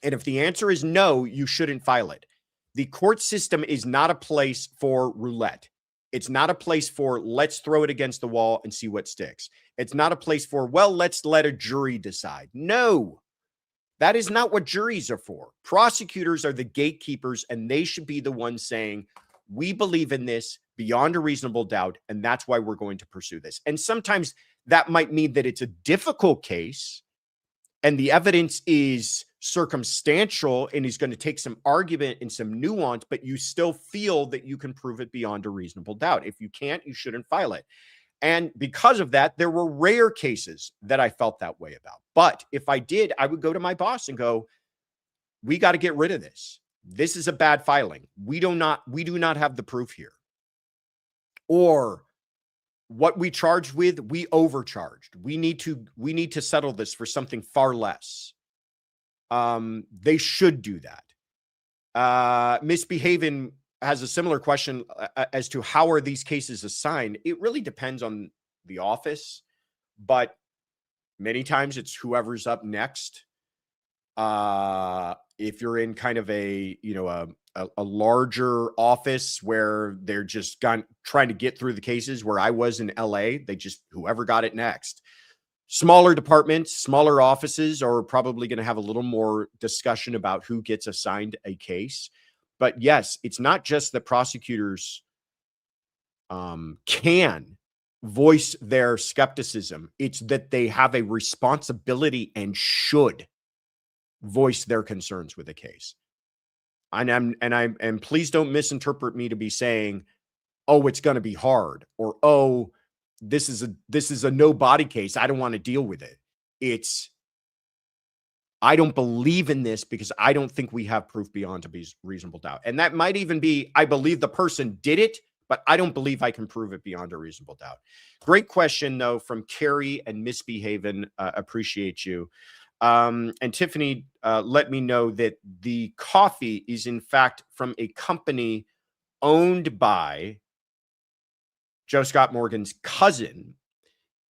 And if the answer is no, you shouldn't file it. The court system is not a place for roulette. It's not a place for, let's throw it against the wall and see what sticks. It's not a place for, well, let's let a jury decide. No, that is not what juries are for. Prosecutors are the gatekeepers, and they should be the ones saying, we believe in this beyond a reasonable doubt, and that's why we're going to pursue this. And sometimes that might mean that it's a difficult case, and the evidence is circumstantial, and he's going to take some argument and some nuance, but you still feel that you can prove it beyond a reasonable doubt. If you can't, you shouldn't file it. And because of that, there were rare cases that I felt that way about. But if I did, I would go to my boss and go, we got to get rid of this. this is a bad filing. We do not have the proof here. Or what we charged with, we overcharged. We need to settle this for something far less. They should do that. Misbehaving has a similar question as to how are these cases assigned. It really depends on the office, but many times it's whoever's up next. If you're in kind of a larger office where they're just trying to get through the cases, where I was in LA, they just, whoever got it next. Smaller departments, smaller offices are probably going to have a little more discussion about who gets assigned a case. But yes, it's not just that prosecutors can voice their skepticism. It's that they have a responsibility and should voice their concerns with the case. And please don't misinterpret me to be saying, oh, it's going to be hard, or, oh, this is a no body case, I don't want to deal with it. It's, I don't believe in this because I don't think we have proof beyond a reasonable doubt. And that might even be, I believe the person did it, but I don't believe I can prove it beyond a reasonable doubt. Great question, though, from Carrie and Misbehaving. Appreciate you. And Tiffany let me know that the coffee is, in fact, from a company owned by Joe Scott Morgan's cousin.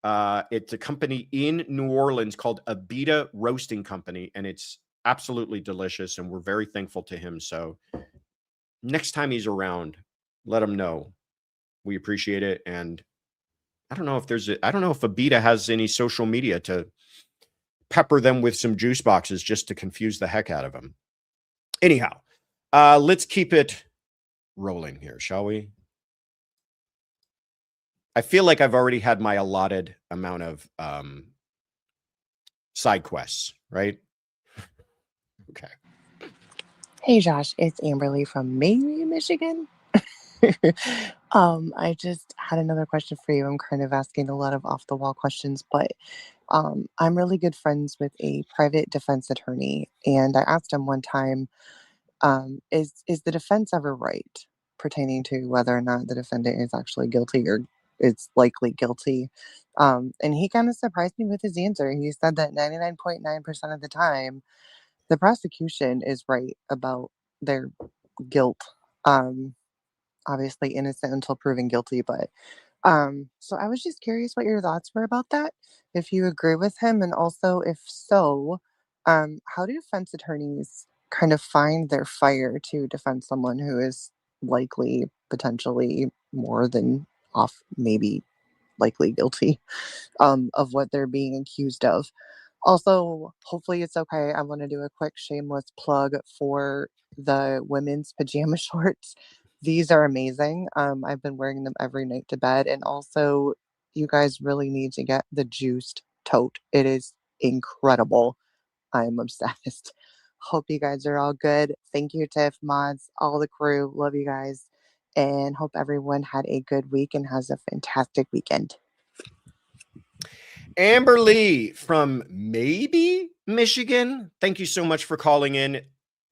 It's a company in New Orleans called Abita Roasting Company, and it's absolutely delicious, and we're very thankful to him. So next time he's around, let him know. We appreciate it. And I don't know if Abita has any social media to pepper them with some juice boxes just to confuse the heck out of them. Anyhow, let's keep it rolling here, shall we? I feel like I've already had my allotted amount of side quests, right? Okay. Hey, Josh, it's Amberly from Maybe, Michigan. I just had another question for you. I'm kind of asking a lot of off-the-wall questions, but I'm really good friends with a private defense attorney, and I asked him one time, is the defense ever right pertaining to whether or not the defendant is actually guilty or is likely guilty? And he kind of surprised me with his answer. He said that 99.9% of the time, the prosecution is right about their guilt. Obviously innocent until proven guilty, but so I was just curious what your thoughts were about that, if you agree with him, and also if so, how do defense attorneys kind of find their fire to defend someone who is likely, potentially more than off, maybe likely guilty of what they're being accused of? Also, hopefully it's okay, I want to do a quick shameless plug for the women's pajama shorts. These are amazing. I've been wearing them every night to bed. And also, you guys really need to get the juiced tote. It is incredible. I'm obsessed. Hope you guys are all good. Thank you, Tiff, mods, all the crew. Love you guys. And hope everyone had a good week and has a fantastic weekend. Amber Lee from Maybe, Michigan. Thank you so much for calling in.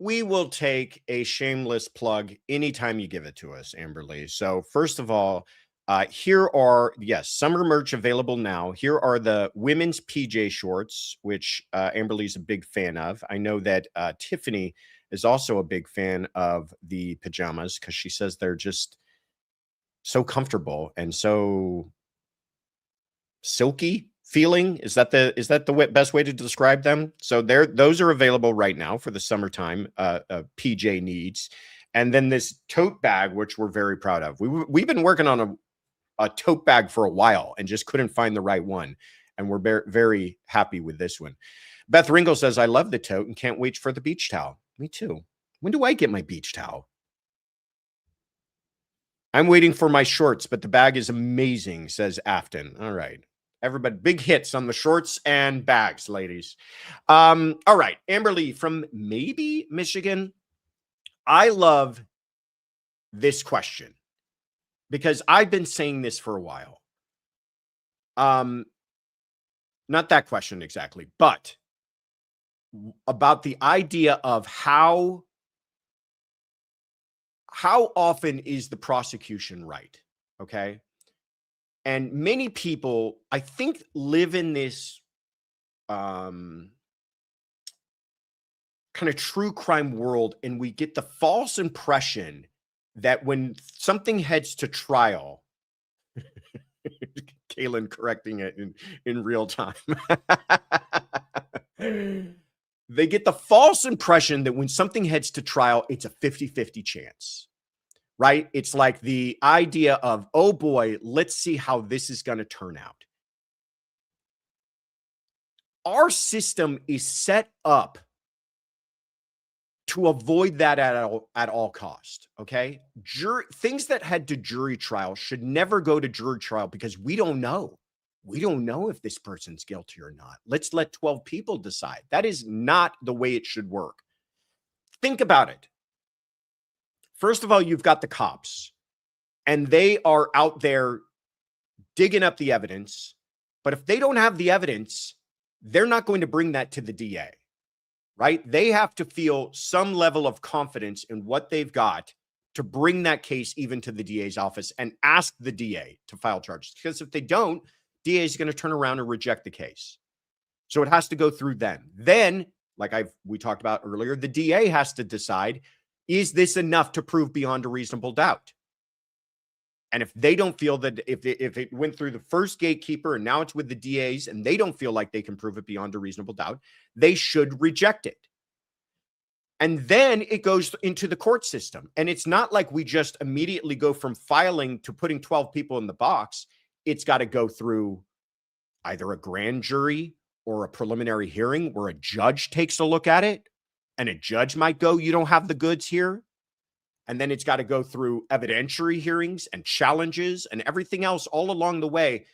We will take a shameless plug anytime you give it to us, Amber Lee. So first of all, here are, yes, summer merch available now. Here are the women's PJ shorts, which Amber Lee's a big fan of. I know that Tiffany is also a big fan of the pajamas because she says they're just so comfortable and so silky feeling. Is that the best way to describe them? So those are available right now for the summertime PJ needs. And then this tote bag, which we're very proud of. We've been working on a tote bag for a while and just couldn't find the right one. And we're very happy with this one. Beth Ringle says, I love the tote and can't wait for the beach towel. Me too. When do I get my beach towel? I'm waiting for my shorts, but the bag is amazing, says Afton. All right. Everybody, big hits on the shorts and bags, ladies. All right. Amber Lee from Maybe, Michigan. I love this question because I've been saying this for a while. Not that question exactly, but about the idea of how how often is the prosecution right? Okay. And many people, I think, live in this kind of true crime world, and we get the false impression that when something heads to trial, Kaylin correcting it in real time. They get the false impression that when something heads to trial, it's a 50-50 chance, right? It's like the idea of, oh boy, let's see how this is going to turn out. Our system is set up to avoid that at all cost, okay? Things that head to jury trial should never go to jury trial because we don't know. We don't know if this person's guilty or not. Let's let 12 people decide. That is not the way it should work. Think about it. First of all, you've got the cops, and they are out there digging up the evidence. But if they don't have the evidence, they're not going to bring that to the DA, right? They have to feel some level of confidence in what they've got to bring that case even to the DA's office and ask the DA to file charges. Because if they don't, DA is going to turn around and reject the case. So it has to go through them. Then, like we talked about earlier, the DA has to decide, is this enough to prove beyond a reasonable doubt? And if they don't feel that, if it went through the first gatekeeper and now it's with the DAs and they don't feel like they can prove it beyond a reasonable doubt, they should reject it. And then it goes into the court system. And it's not like we just immediately go from filing to putting 12 people in the box. It's got to go through either a grand jury or a preliminary hearing where a judge takes a look at it. And a judge might go, you don't have the goods here. And then it's got to go through evidentiary hearings and challenges and everything else all along the way.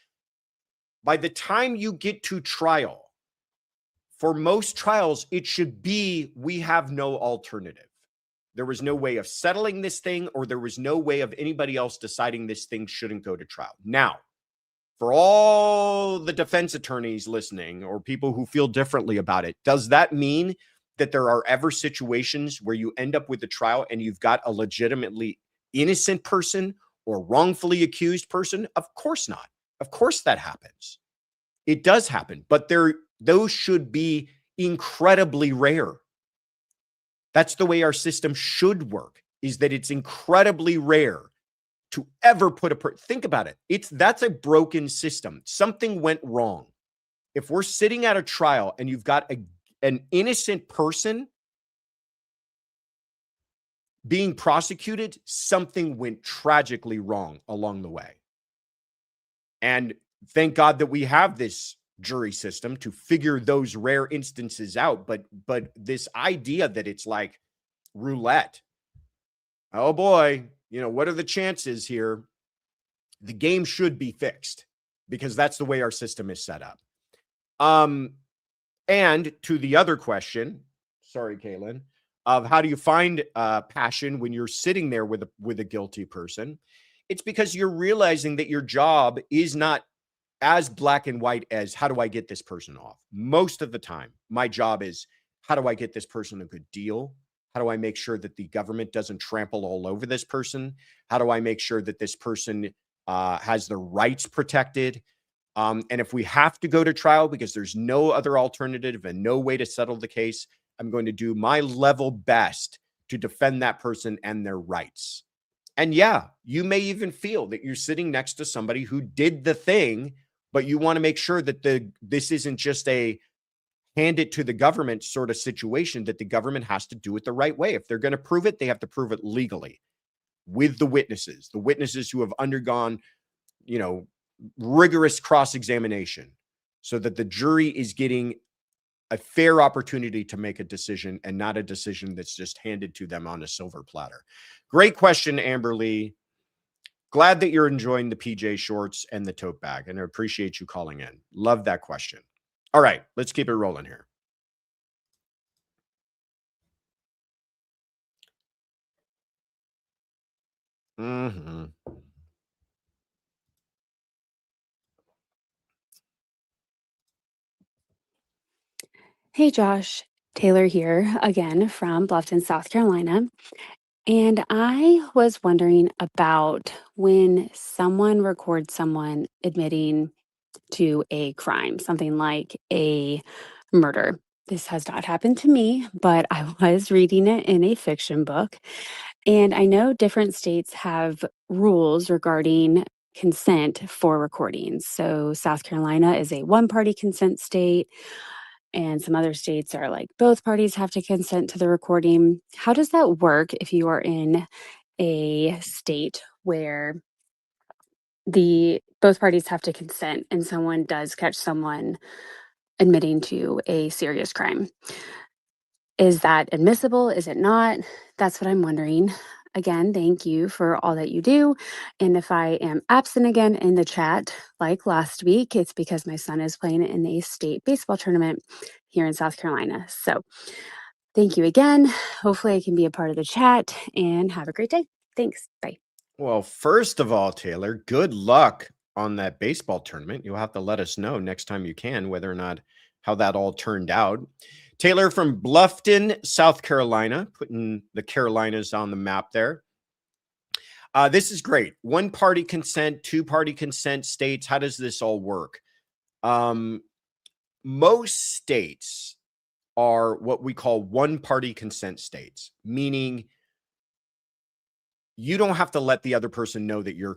By the time you get to trial, for most trials, it should be, we have no alternative. There was no way of settling this thing, or there was no way of anybody else deciding this thing shouldn't go to trial. Now, for all the defense attorneys listening or people who feel differently about it, does that mean that there are ever situations where you end up with a trial and you've got a legitimately innocent person or wrongfully accused person? Of course not. Of course that happens. It does happen, but those should be incredibly rare. That's the way our system should work, is that it's incredibly rare to ever put think about it. That's a broken system. Something went wrong. If we're sitting at a trial and you've got an innocent person being prosecuted, something went tragically wrong along the way. And thank God that we have this jury system to figure those rare instances out. But this idea that it's like roulette, oh boy, what are the chances here? The game should be fixed because that's the way our system is set up. And to the other question, sorry, Kaylin, of how do you find passion when you're sitting there with a guilty person? It's because you're realizing that your job is not as black and white as how do I get this person off? Most of the time, my job is how do I get this person a good deal? How do I make sure that the government doesn't trample all over this person? How do I make sure that this person has their rights protected? And if we have to go to trial because there's no other alternative and no way to settle the case, I'm going to do my level best to defend that person and their rights. And yeah, you may even feel that you're sitting next to somebody who did the thing, but you want to make sure that this isn't just a hand it to the government sort of situation, that the government has to do it the right way. If they're going to prove it, they have to prove it legally with the witnesses who have undergone, rigorous cross-examination so that the jury is getting a fair opportunity to make a decision and not a decision that's just handed to them on a silver platter. Great question, Amber Lee. Glad that you're enjoying the PJ shorts and the tote bag, and I appreciate you calling in. Love that question. All right, let's keep it rolling here. Hey Josh, Taylor here again from Bluffton, South Carolina. And I was wondering about when someone records someone admitting to a crime, something like a murder. This has not happened to me, but I was reading it in a fiction book. And I know different states have rules regarding consent for recordings. So South Carolina is a one party consent state, and some other states are like both parties have to consent to the recording. How does that work if you are in a state where the both parties have to consent and someone does catch someone admitting to a serious crime? Is that admissible? Is it not? That's what I'm wondering. Again, thank you for all that you do. And if I am absent again in the chat, like last week, it's because my son is playing in a state baseball tournament here in South Carolina. So thank you again. Hopefully, I can be a part of the chat and have a great day. Thanks. Bye. Well, first of all, Taylor, good luck on that baseball tournament. You'll have to let us know next time you can whether or not how that all turned out. Taylor from Bluffton, South Carolina, putting the Carolinas on the map there. This is great. One party consent, two party consent states. How does this all work? Most states are what we call one party consent states, meaning you don't have to let the other person know that you're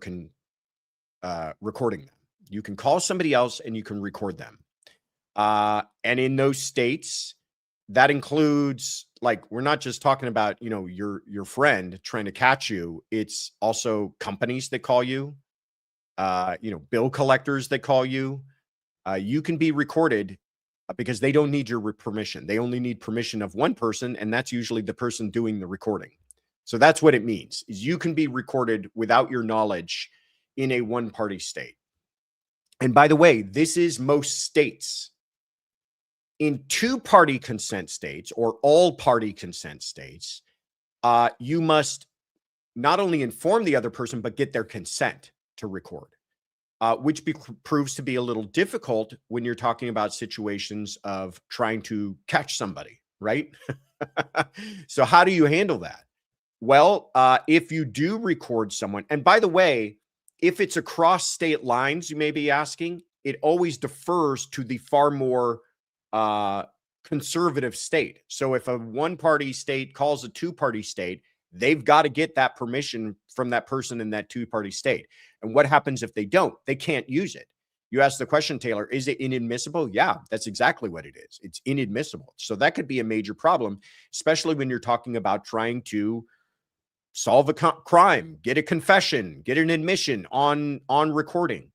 recording them. You can call somebody else and you can record them. And in those states, that includes, like, we're not just talking about, your friend trying to catch you. It's also companies that call you, bill collectors that call you. You can be recorded because they don't need your permission. They only need permission of one person, and that's usually the person doing the recording. So that's what it means, is you can be recorded without your knowledge in a one-party state. And by the way, this is most states. In two-party consent states or all-party consent states, you must not only inform the other person, but get their consent to record, which proves to be a little difficult when you're talking about situations of trying to catch somebody, right? So how do you handle that? Well, if you do record someone, and by the way, if it's across state lines, you may be asking, it always defers to the far more conservative state. So if a one-party state calls a two-party state, they've got to get that permission from that person in that two-party state. And what happens if they don't? They can't use it. You asked the question, Taylor, is it inadmissible? Yeah, that's exactly what it is. It's inadmissible. So that could be a major problem, especially when you're talking about trying to solve a crime, get a confession, get an admission on recording.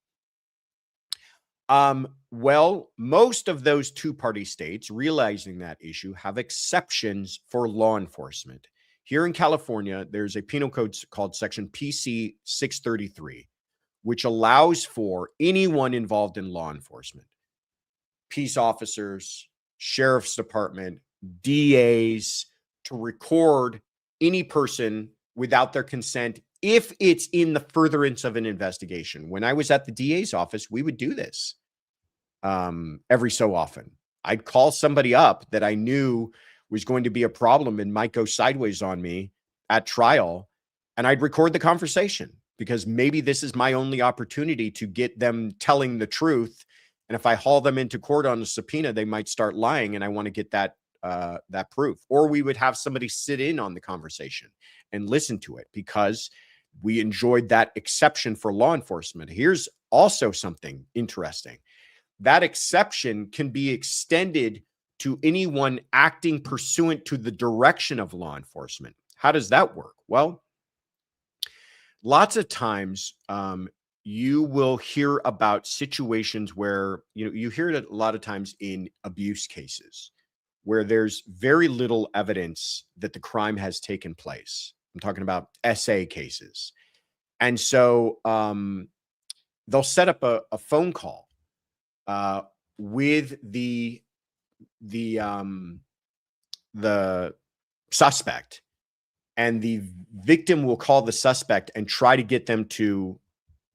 Well, most of those two-party states, realizing that issue, have exceptions for law enforcement. Here in California, there's a penal code called Section PC 633, which allows for anyone involved in law enforcement, peace officers, sheriff's department, DAs, to record any person without their consent if it's in the furtherance of an investigation. When I was at the DA's office, we would do this every so often. I'd call somebody up that I knew was going to be a problem and might go sideways on me at trial, and I'd record the conversation because maybe this is my only opportunity to get them telling the truth. And if I haul them into court on a subpoena, they might start lying, and I want to get that proof. Or we would have somebody sit in on the conversation and listen to it because we enjoyed that exception for law enforcement. Here's also something interesting. That exception can be extended to anyone acting pursuant to the direction of law enforcement. How does that work? Well, lots of times you will hear about situations where, you hear it a lot of times in abuse cases where there's very little evidence that the crime has taken place. I'm talking about SA cases. And so they'll set up a phone call with the suspect, and the victim will call the suspect and try to get them to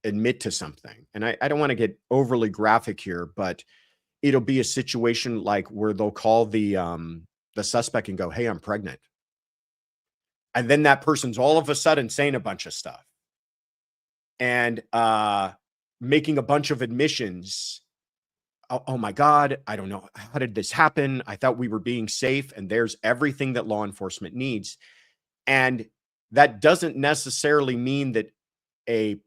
admit to something. And I don't want to get overly graphic here, but it'll be a situation like where they'll call the suspect and go, "Hey, I'm pregnant." And then that person's all of a sudden saying a bunch of stuff and making a bunch of admissions. Oh my God, I don't know. How did this happen? I thought we were being safe, and there's everything that law enforcement needs. And that doesn't necessarily mean that a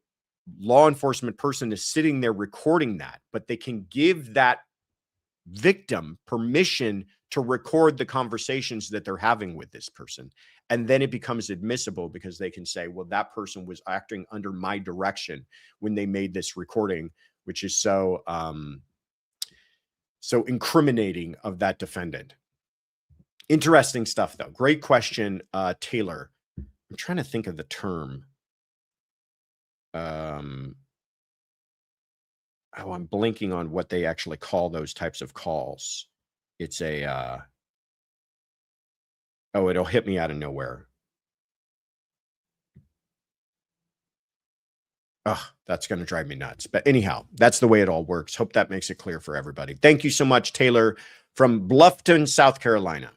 law enforcement person is sitting there recording that, but they can give that victim permission to record the conversations that they're having with this person. And then it becomes admissible because they can say, well, that person was acting under my direction when they made this recording, which is so incriminating of that defendant. Interesting stuff, though. Great question, Taylor. I'm trying to think of the term. I'm blinking on what they actually call those types of calls. It's a, it'll hit me out of nowhere. Oh, that's going to drive me nuts. But anyhow, that's the way it all works. Hope that makes it clear for everybody. Thank you so much, Taylor from Bluffton, South Carolina.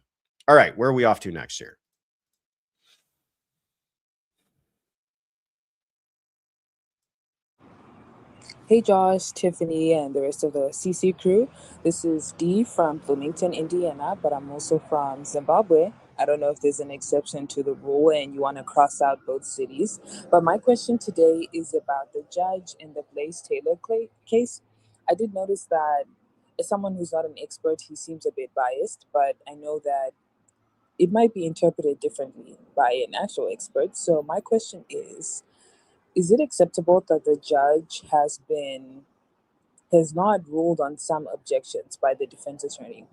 All right, where are we off to next here? Hey Josh, Tiffany, and the rest of the CC crew. This is Dee from Bloomington, Indiana, but I'm also from Zimbabwe. I don't know if there's an exception to the rule and you want to cross out both cities. But my question today is about the judge in the Blaise Taylor case. I did notice that as someone who's not an expert, he seems a bit biased, but I know that it might be interpreted differently by an actual expert. So my question is it acceptable that the judge has not ruled on some objections by the defense attorney?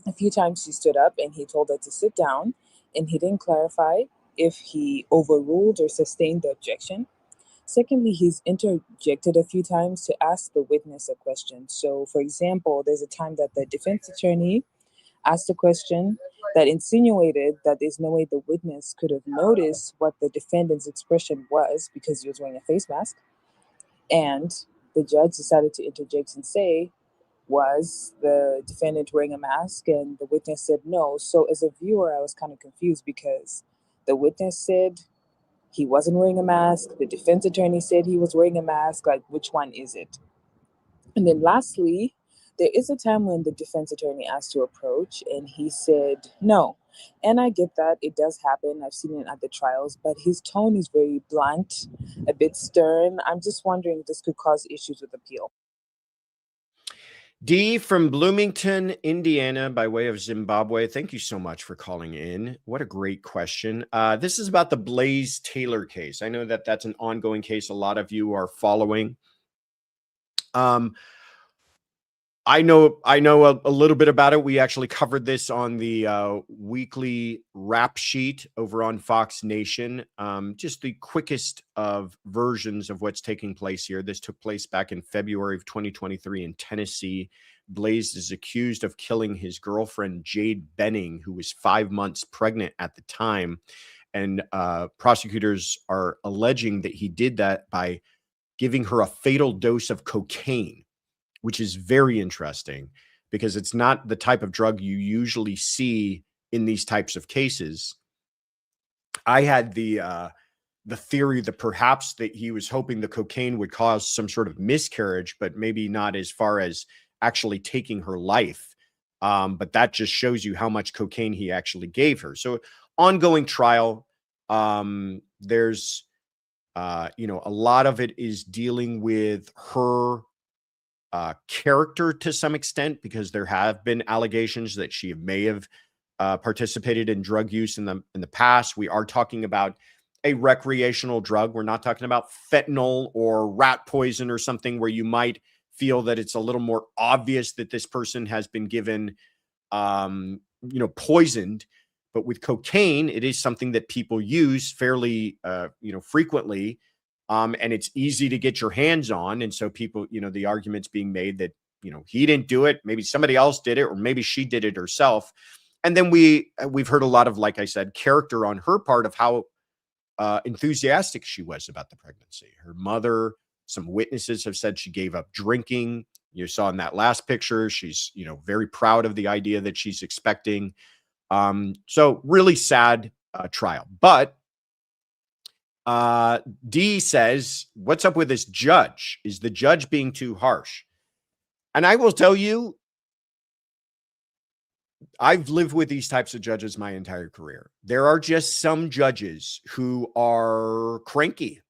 A few times he stood up and he told her to sit down, and he didn't clarify if he overruled or sustained the objection. Secondly, he's interjected a few times to ask the witness a question. So, for example, there's a time that the defense attorney asked a question that insinuated that there's no way the witness could have noticed what the defendant's expression was because he was wearing a face mask. And the judge decided to interject and say, was the defendant wearing a mask? And the witness said no. So as a viewer, I was kind of confused because the witness said he wasn't wearing a mask. The defense attorney said he was wearing a mask. Like, which one is it? And then lastly, there is a time when the defense attorney asked to approach and he said no. And I get that it does happen. I've seen it at the trials, but his tone is very blunt, a bit stern. I'm just wondering if this could cause issues with appeal. Dee from Bloomington, Indiana, by way of Zimbabwe. Thank you so much for calling in. What a great question. This is about the Blaise Taylor case. I know that that's an ongoing case a lot of you are following. I know a little bit about it. We actually covered this on the weekly rap sheet over on Fox Nation. Just the quickest of versions of what's taking place here. This took place back in February of 2023 in Tennessee. Blaise is accused of killing his girlfriend, Jade Benning, who was 5 months pregnant at the time. And prosecutors are alleging that he did that by giving her a fatal dose of cocaine, which is very interesting because it's not the type of drug you usually see in these types of cases. I had the theory that perhaps that he was hoping the cocaine would cause some sort of miscarriage, but maybe not as far as actually taking her life. But that just shows you how much cocaine he actually gave her. So ongoing trial. There's, a lot of it is dealing with her character to some extent, because there have been allegations that she may have participated in drug use in the past. We are talking about a recreational drug. We're not talking about fentanyl or rat poison or something where you might feel that it's a little more obvious that this person has been given, poisoned. But with cocaine, it is something that people use fairly, frequently. And it's easy to get your hands on. And so people, the argument's being made that, he didn't do it. Maybe somebody else did it, or maybe she did it herself. And then we've heard a lot of, like I said, character on her part of how enthusiastic she was about the pregnancy. Her mother, some witnesses have said she gave up drinking. You saw in that last picture, she's, very proud of the idea that she's expecting. So really sad trial. But D says, what's up with this judge? Is the judge being too harsh? And I will tell you, I've lived with these types of judges my entire career. There are just some judges who are cranky,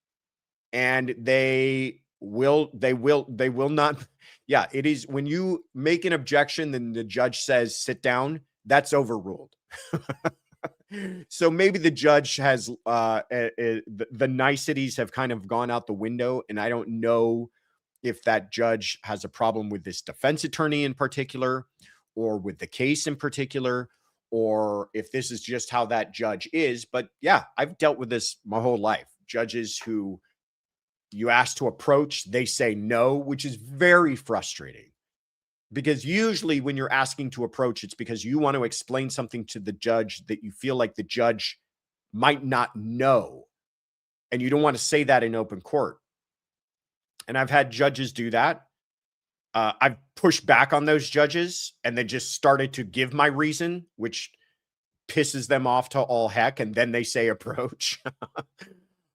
and they will not. Yeah, it is when you make an objection, then the judge says, sit down, that's overruled. So maybe the judge has the niceties have kind of gone out the window. And I don't know if that judge has a problem with this defense attorney in particular, or with the case in particular, or if this is just how that judge is. But yeah, I've dealt with this my whole life. Judges who you ask to approach, they say no, which is very frustrating. Because usually when you're asking to approach, it's because you want to explain something to the judge that you feel like the judge might not know. And you don't want to say that in open court. And I've had judges do that. I've pushed back on those judges, and they just started to give my reason, which pisses them off to all heck. And then they say approach.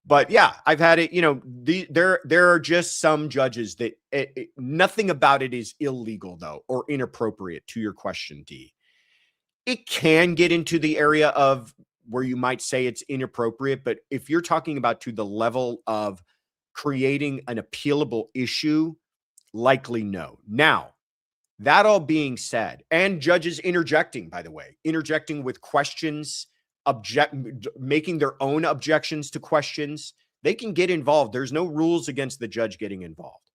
But yeah, I've had it, there are just some judges that nothing about it is illegal, though, or inappropriate, to your question, D. It can get into the area of where you might say it's inappropriate. But if you're talking about to the level of creating an appealable issue, likely no. Now, that all being said, and judges interjecting, by the way, interjecting with questions, making their own objections to questions, they can get involved. There's no rules against the judge getting involved.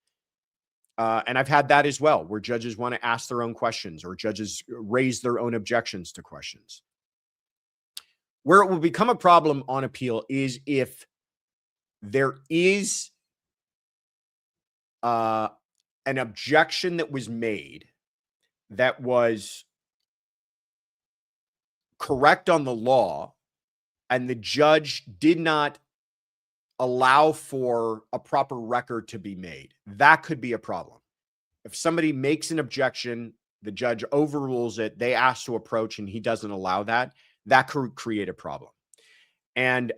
And I've had that as well, where judges want to ask their own questions, or judges raise their own objections to questions. Where it will become a problem on appeal is if there is an objection that was made that was correct on the law, and the judge did not allow for a proper record to be made. That could be a problem. If somebody makes an objection, the judge overrules it, they ask to approach, and he doesn't allow that, that could create a problem. And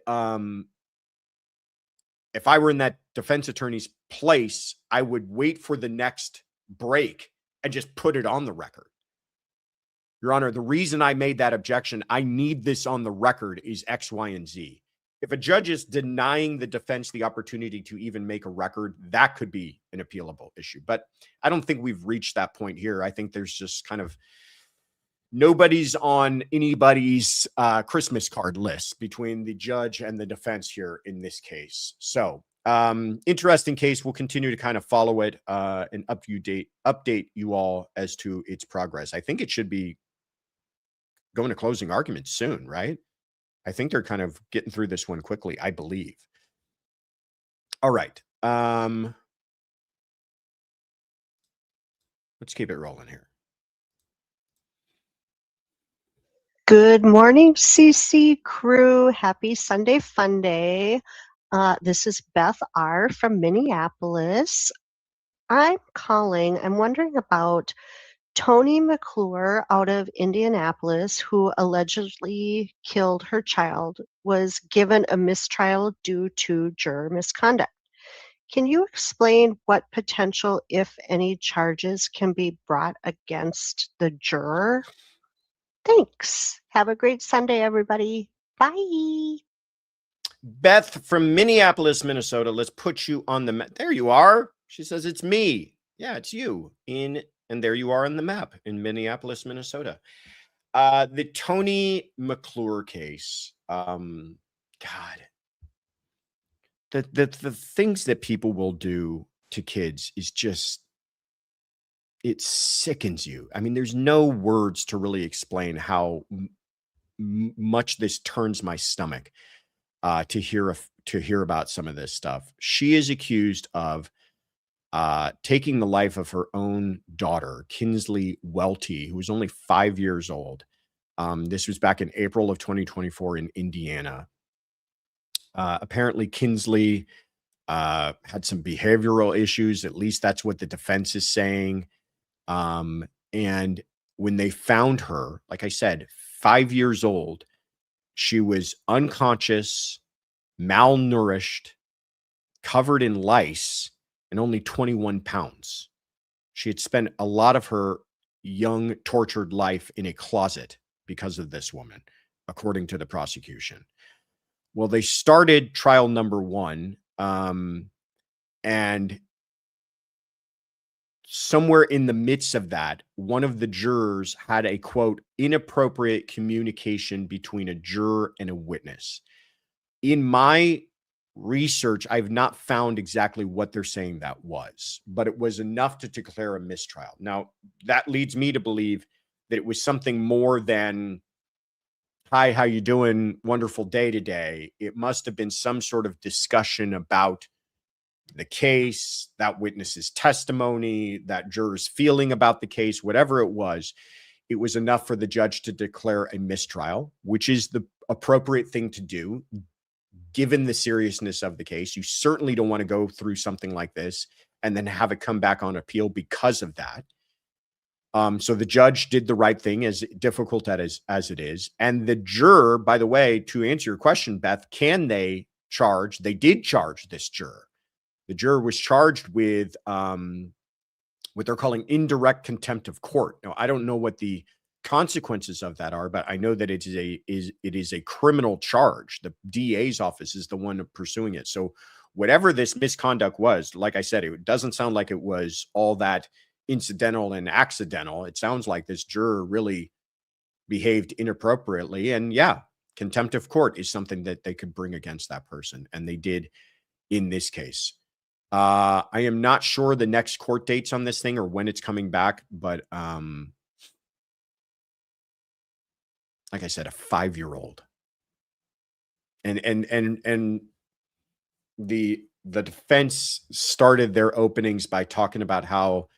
if I were in that defense attorney's place, I would wait for the next break and just put it on the record. Your Honor, the reason I made that objection, I need this on the record, is X, Y, and Z. If a judge is denying the defense the opportunity to even make a record, that could be an appealable issue. But I don't think we've reached that point here. I think there's just kind of nobody's on anybody's Christmas card list between the judge and the defense here in this case. So interesting case. We'll continue to kind of follow it and update you all as to its progress. I think it should be going to closing arguments soon, right? I think they're kind of getting through this one quickly, I believe. All right. Let's keep it rolling here. Good morning, CC crew. Happy Sunday Fun Day. This is Beth R. from Minneapolis. I'm wondering about Toni McClure out of Indianapolis, who allegedly killed her child, was given a mistrial due to juror misconduct. Can you explain what potential, if any, charges can be brought against the juror? Thanks. Have a great Sunday, everybody. Bye. Beth from Minneapolis, Minnesota. Let's put you on the map. There you are. She says it's me. Yeah, it's you. And there you are on the map in Minneapolis, Minnesota. The Toni McClure case. God, the things that people will do to kids is just, it sickens you. I mean, there's no words to really explain how much this turns my stomach to hear about some of this stuff. She is accused of taking the life of her own daughter, Kinsley Welty, who was only 5 years old. This was back in April of 2024 in Indiana. Apparently, Kinsley had some behavioral issues. At least that's what the defense is saying. And when they found her, like I said, 5 years old, She was unconscious, malnourished, covered in lice, and only 21 pounds. She had spent a lot of her young, tortured life in a closet because of this woman, according to the prosecution. Well, they started trial number 1, and somewhere in the midst of that, one of the jurors had a, quote, inappropriate communication between a juror and a witness. In my research, I've not found exactly what they're saying that was, but it was enough to declare a mistrial. Now, that leads me to believe that it was something more than, hi, how you doing? Wonderful day today. It must have been some sort of discussion about the case, that witness's testimony, that juror's feeling about the case, whatever it was enough for the judge to declare a mistrial, which is the appropriate thing to do, given the seriousness of the case. You certainly don't want to go through something like this and then have it come back on appeal because of that. So the judge did the right thing, as difficult as it is. And the juror, by the way, to answer your question, Beth, can they charge? They did charge this juror. The juror was charged with what they're calling indirect contempt of court. Now, I don't know what the consequences of that are, but I know that it is a criminal charge. The DA's office is the one pursuing it. So whatever this misconduct was, like I said, it doesn't sound like it was all that incidental and accidental. It sounds like this juror really behaved inappropriately. And yeah, contempt of court is something that they could bring against that person. And they did in this case. I am not sure the next court dates on this thing or when it's coming back, but like I said, a 5-year-old. And the defense started their openings by talking about how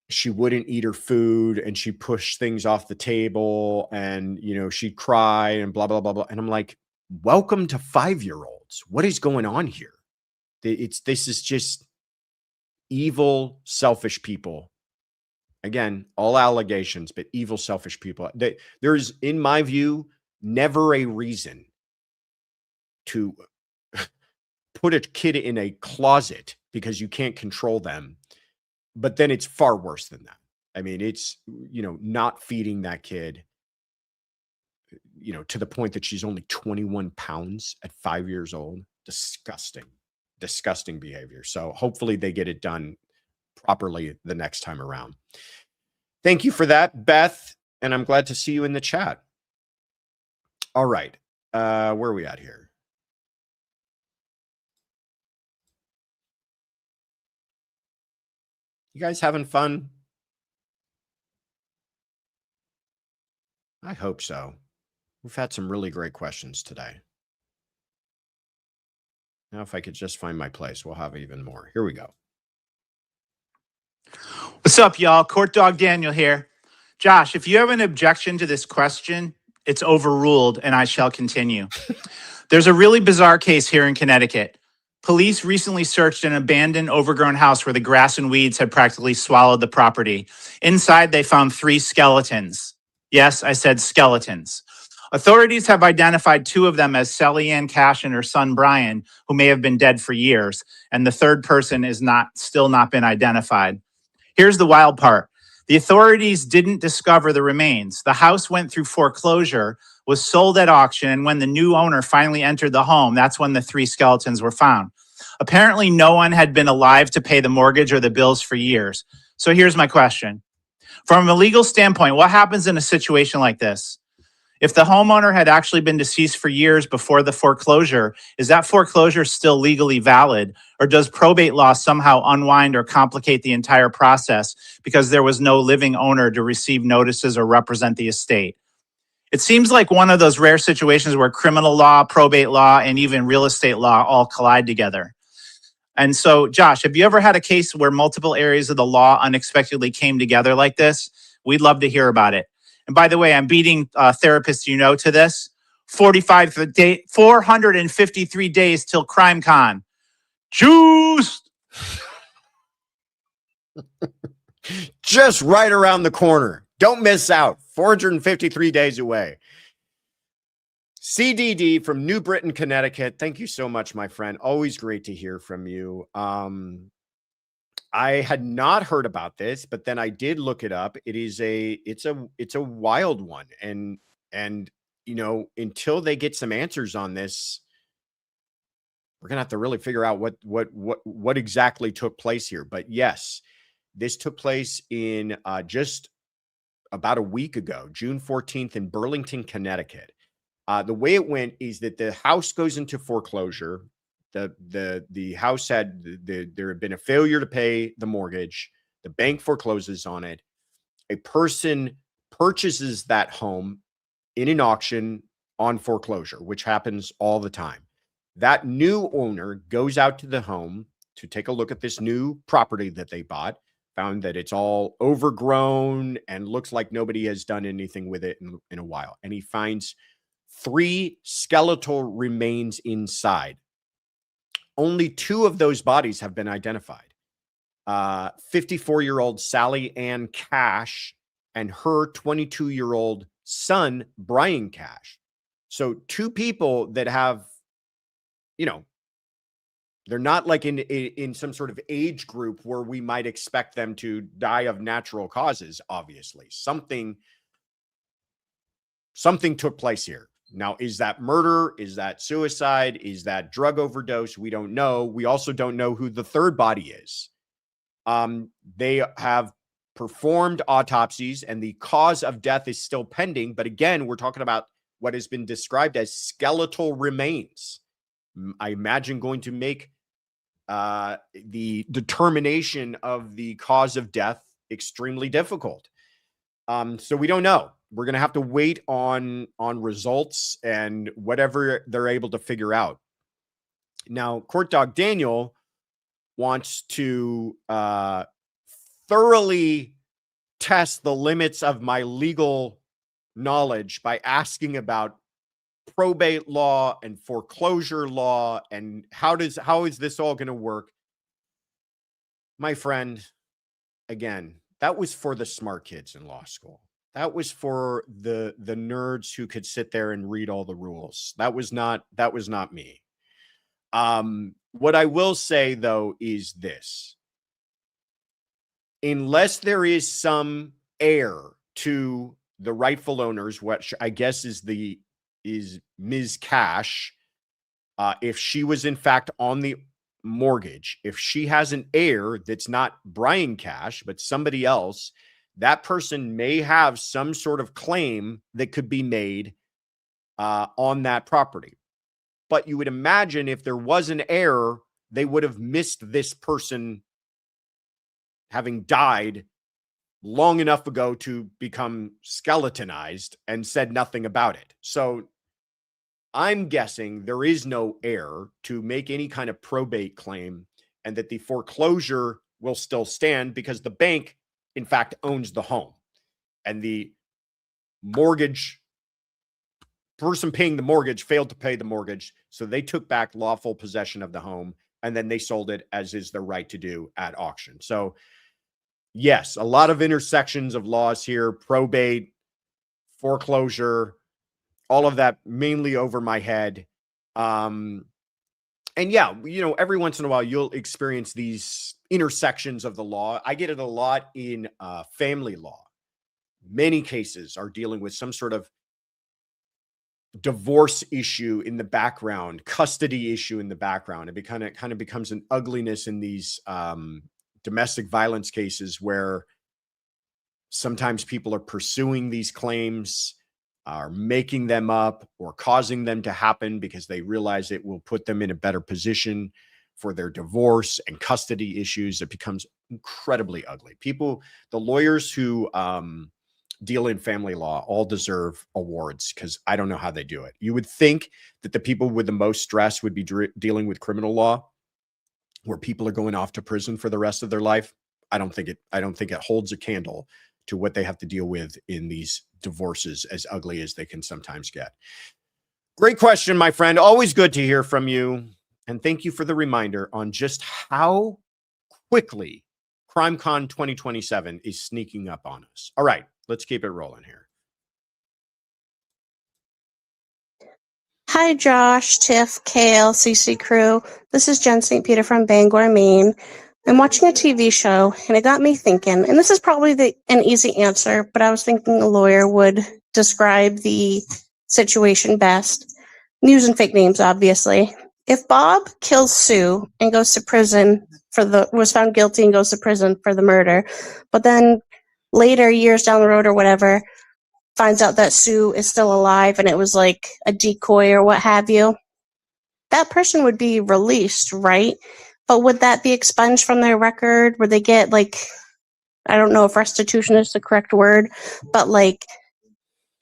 she wouldn't eat her food and she pushed things off the table and, you know, she'd cry and blah, blah, blah, blah. And I'm like, welcome to 5-year-olds. What is going on here? This is just evil, selfish people. Again, all allegations, but evil, selfish people. There's, in my view, never a reason to put a kid in a closet because you can't control them. But then it's far worse than that. I mean, it's, you know, not feeding that kid, you know, to the point that she's only 21 pounds at 5 years old. Disgusting behavior. So hopefully they get it done properly the next time around. Thank you for that, Beth. And I'm glad to see you in the chat. All right. Where are we at here? You guys having fun? I hope so. We've had some really great questions today. Now, if I could just find my place, we'll have even more. Here we go. What's up, y'all? Court Dog Daniel here. Josh, if you have an objection to this question, it's overruled and I shall continue. There's a really bizarre case here in Connecticut. Police recently searched an abandoned, overgrown house where the grass and weeds had practically swallowed the property. Inside, they found 3 skeletons. Yes, I said skeletons. Authorities have identified 2 of them as Sally Ann Cash and her son Brian, who may have been dead for years, and the third person is still not been identified. Here's the wild part. The authorities didn't discover the remains. The house went through foreclosure, was sold at auction, and when the new owner finally entered the home, that's when the 3 skeletons were found. Apparently, no one had been alive to pay the mortgage or the bills for years. So here's my question. From a legal standpoint, what happens in a situation like this? If the homeowner had actually been deceased for years before the foreclosure, is that foreclosure still legally valid? Or does probate law somehow unwind or complicate the entire process because there was no living owner to receive notices or represent the estate? It seems like one of those rare situations where criminal law, probate law, and even real estate law all collide together. And so, Josh, have you ever had a case where multiple areas of the law unexpectedly came together like this? We'd love to hear about it. And by the way, I'm beating therapists you know to this. 453 days till CrimeCon. Juice! Just right around the corner. Don't miss out. 453 days away. CDD from New Britain, Connecticut. Thank you so much, my friend. Always great to hear from you. I had not heard about this, but then I did look it up. It's a wild one. And until they get some answers on this, we're going to have to really figure out what exactly took place here. But yes, this took place in just about a week ago, June 14th in Burlington, Connecticut. The way it went is that the house goes into foreclosure. The house there had been a failure to pay the mortgage. The bank forecloses on it. A person purchases that home in an auction on foreclosure, which happens all the time. That new owner goes out to the home to take a look at this new property that they bought, found that it's all overgrown and looks like nobody has done anything with it in a while. And he finds 3 skeletal remains inside. Only 2 of those bodies have been identified. 54-year-old Sally Ann Cash and her 22-year-old son, Brian Cash. So 2 people that have, they're not like in some sort of age group where we might expect them to die of natural causes, obviously. Something took place here. Now, is that murder? Is that suicide? Is that drug overdose? We don't know. We also don't know who the third body is. They have performed autopsies and the cause of death is still pending. But again, we're talking about what has been described as skeletal remains. I imagine going to make the determination of the cause of death extremely difficult. So we don't know. We're going to have to wait on results and whatever they're able to figure out. Now, Court Dog Daniel wants to thoroughly test the limits of my legal knowledge by asking about probate law and foreclosure law and how is this all going to work? My friend, again, that was for the smart kids in law school. That was for the nerds who could sit there and read all the rules. That was not me. What I will say though is this: unless there is some heir to the rightful owners, what I guess is Ms. Cash, if she was in fact on the mortgage, if she has an heir that's not Brian Cash, but somebody else, that person may have some sort of claim that could be made on that property. But you would imagine if there was an heir, they would have missed this person having died long enough ago to become skeletonized and said nothing about it. So I'm guessing there is no heir to make any kind of probate claim and that the foreclosure will still stand because the bank, in fact, owns the home. And the mortgage person paying the mortgage failed to pay the mortgage. So they took back lawful possession of the home and then they sold it, as is their right to do, at auction. So yes, a lot of intersections of laws here: probate, foreclosure, all of that mainly over my head. And yeah, every once in a while you'll experience these intersections of the law. I get it a lot in family law. Many cases are dealing with some sort of divorce issue in the background, custody issue in the background. It kind of becomes an ugliness in these domestic violence cases where sometimes people are pursuing these claims, are making them up or causing them to happen because they realize it will put them in a better position for their divorce and custody issues. It becomes incredibly ugly. The lawyers who deal in family law all deserve awards because I don't know how they do it. You would think that the people with the most stress would be dealing with criminal law, where people are going off to prison for the rest of their life. I don't think it holds a candle to what they have to deal with in these divorces, as ugly as they can sometimes get. Great question, my friend. Always good to hear from you. And thank you for the reminder on just how quickly CrimeCon 2027 is sneaking up on us. All right, let's keep it rolling here. Hi, Josh, Tiff, Kale, CC crew. This is Jen St. Peter from Bangor, Maine. I'm watching a TV show, and it got me thinking, and this is probably an easy answer, but I was thinking a lawyer would describe the situation best. Using fake names, obviously. If Bob kills Sue and goes to prison was found guilty and goes to prison for the murder, but then later, years down the road or whatever, finds out that Sue is still alive and it was like a decoy or what have you, that person would be released, right? But would that be expunged from their record? Would they get, like, I don't know if restitution is the correct word, but like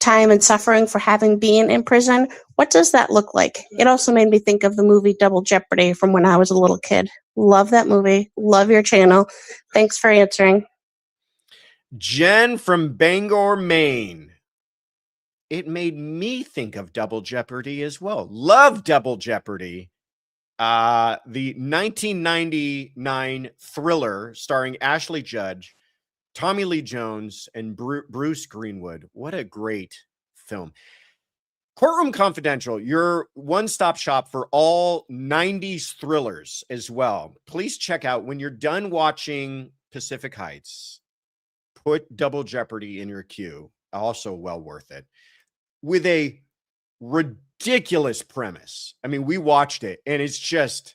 time and suffering for having been in prison? What does that look like? It also made me think of the movie Double Jeopardy from when I was a little kid. Love that movie. Love your channel. Thanks for answering. Jen from Bangor, Maine. It made me think of Double Jeopardy as well. Love Double Jeopardy. The 1999 thriller starring Ashley Judd, Tommy Lee Jones, and Bruce Greenwood. What a great film. Courtroom Confidential, your one-stop shop for all 90s thrillers as well. Please check out, when you're done watching Pacific Heights, put Double Jeopardy in your queue. Also well worth it. With a ridiculous premise. I mean, we watched it and it's just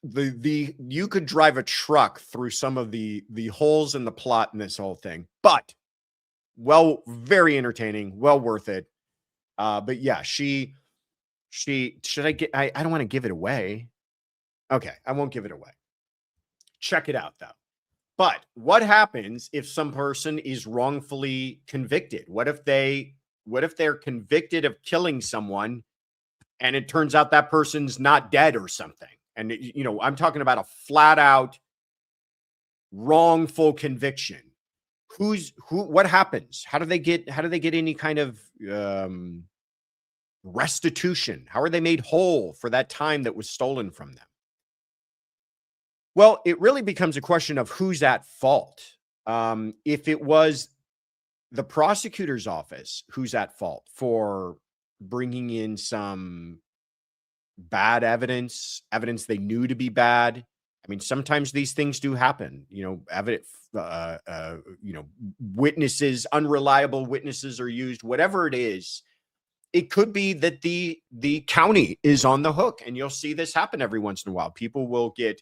you could drive a truck through some of the holes in the plot in this whole thing, but very entertaining, well worth it. But yeah, I don't want to give it away. Okay, I won't give it away. Check it out though. But what happens if some person is wrongfully convicted? What if they're convicted of killing someone and it turns out that person's not dead or something? And I'm talking about a flat out wrongful conviction. What happens? How do they get any kind of restitution? How are they made whole for that time that was stolen from them? Well, it really becomes a question of who's at fault. If it was the prosecutor's office, who's at fault for bringing in some bad evidence they knew to be bad? I mean, sometimes these things do happen. Witnesses, unreliable witnesses are used. Whatever it is, it could be that the county is on the hook, and you'll see this happen every once in a while. People will get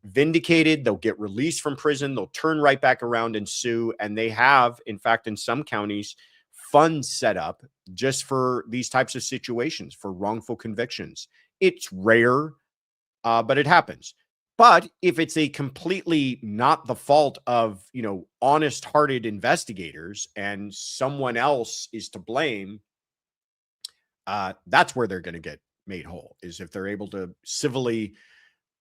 vindicated, they'll get released from prison, they'll turn right back around and sue, and they have, in fact, in some counties, funds set up just for these types of situations, for wrongful convictions. It's rare, but it happens. But if it's a completely not the fault of, honest-hearted investigators and someone else is to blame, that's where they're going to get made whole, is if they're able to civilly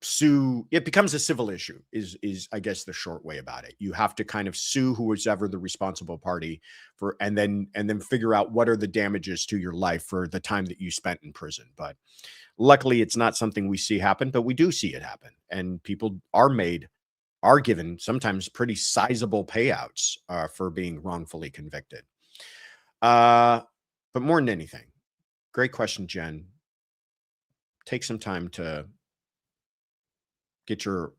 sue. It becomes a civil issue is I guess the short way about it. You have to kind of sue who was ever the responsible party for, and then figure out what are the damages to your life for the time that you spent in prison. But luckily it's not something we see happen, but we do see it happen, and people are given sometimes pretty sizable payouts for being wrongfully convicted. But more than anything, great question, Jen. Take some time to get your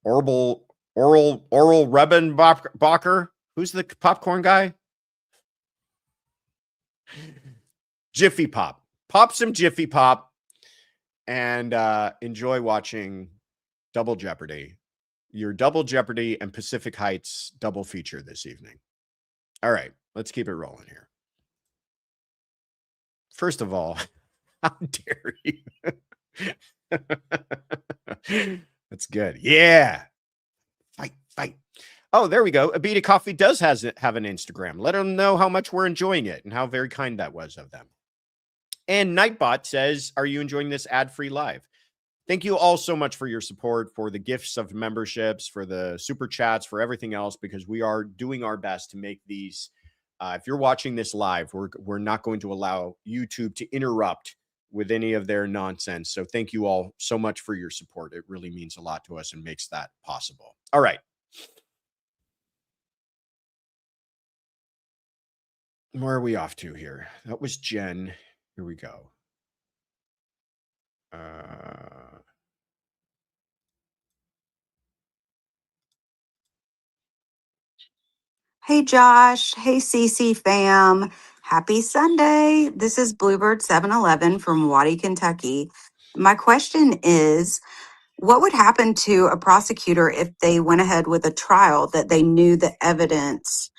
oral Rebenbacher. Who's the popcorn guy? Jiffy Pop. Pop some Jiffy Pop and enjoy watching Double Jeopardy. Your Double Jeopardy and Pacific Heights double feature this evening. All right, let's keep it rolling here. First of all, how dare you? That's good. Yeah. Fight. Oh, there we go. Abita Coffee does have an Instagram. Let them know how much we're enjoying it and how very kind that was of them. And Nightbot says, are you enjoying this ad-free live? Thank you all so much for your support, for the gifts of memberships, for the super chats, for everything else, because we are doing our best to make these. If you're watching this live, we're not going to allow YouTube to interrupt with any of their nonsense. So thank you all so much for your support. It really means a lot to us and makes that possible. All right. Where are we off to here? That was Jen. Here we go. Hey Josh, hey CC fam. Happy Sunday. This is Bluebird 711 from Waddy, Kentucky. My question is, what would happen to a prosecutor if they went ahead with a trial that they knew the evidence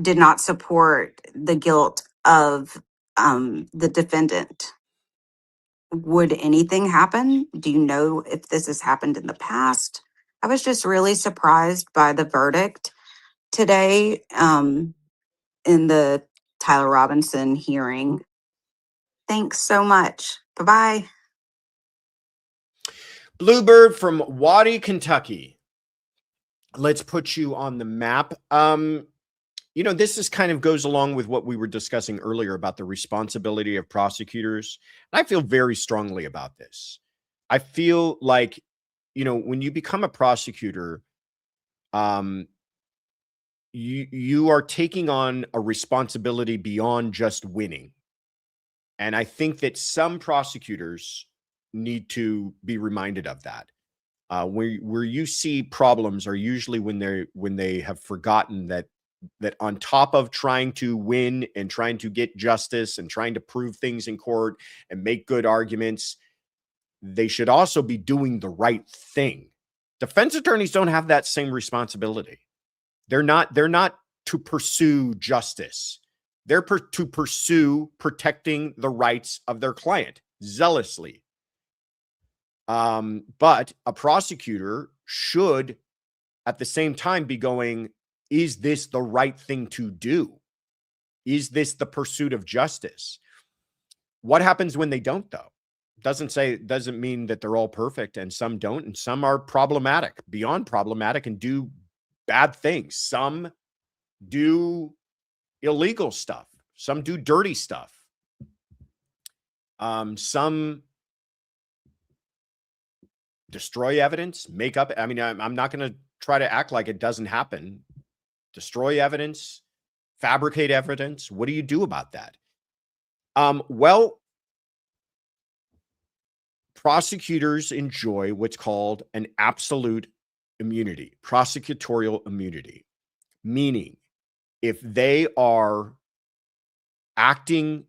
did not support the guilt of the defendant? Would anything happen? Do you know if this has happened in the past? I was just really surprised by the verdict today in the Tyler Robinson hearing. Thanks so much. Bye bye. Bluebird from Waddy, Kentucky. Let's put you on the map. This is kind of goes along with what we were discussing earlier about the responsibility of prosecutors. And I feel very strongly about this. I feel like, when you become a prosecutor, you are taking on a responsibility beyond just winning. And I think that some prosecutors need to be reminded of that. Where you see problems are usually when they have forgotten that on top of trying to win and trying to get justice and trying to prove things in court and make good arguments, they should also be doing the right thing. Defense attorneys don't have that same responsibility. They're not to pursue justice. They're to pursue protecting the rights of their client zealously. But a prosecutor should at the same time be going, is this the right thing to do? Is this the pursuit of justice? What happens when they don't, though? Doesn't mean that they're all perfect, and some don't, and some are problematic, beyond problematic, and do bad things. Some do illegal stuff. Some do dirty stuff. Some destroy evidence, make up. I mean, I'm not going to try to act like it doesn't happen. Destroy evidence, fabricate evidence. What do you do about that? Well, prosecutors enjoy what's called an absolute immunity, prosecutorial immunity, meaning if they are acting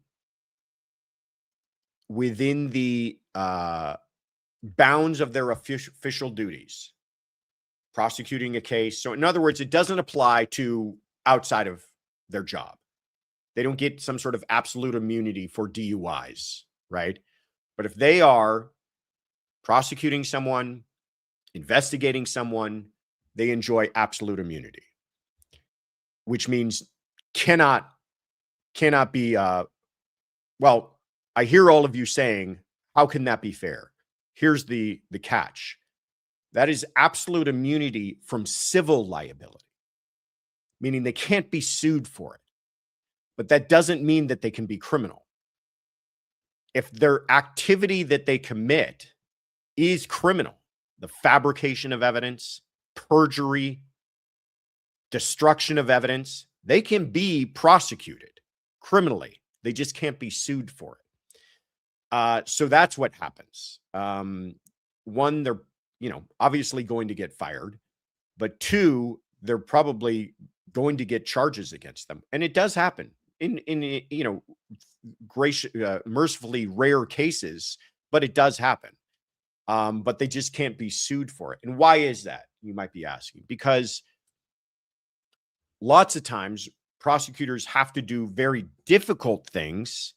within the bounds of their official duties, prosecuting a case. So in other words, it doesn't apply to outside of their job. They don't get some sort of absolute immunity for DUIs, right? But if they are prosecuting someone, investigating someone, they enjoy absolute immunity, which means cannot be, well, I hear all of you saying, how can that be fair? Here's the catch. That is absolute immunity from civil liability, meaning they can't be sued for it. But that doesn't mean that they can be criminal. If their activity that they commit is criminal, the fabrication of evidence, perjury, destruction of evidence, they can be prosecuted criminally. They just can't be sued for it. So that's what happens. One, they're obviously going to get fired, but two, they're probably going to get charges against them. And it does happen in mercifully rare cases, but it does happen. But they just can't be sued for it. And why is that? You might be asking. Because lots of times prosecutors have to do very difficult things,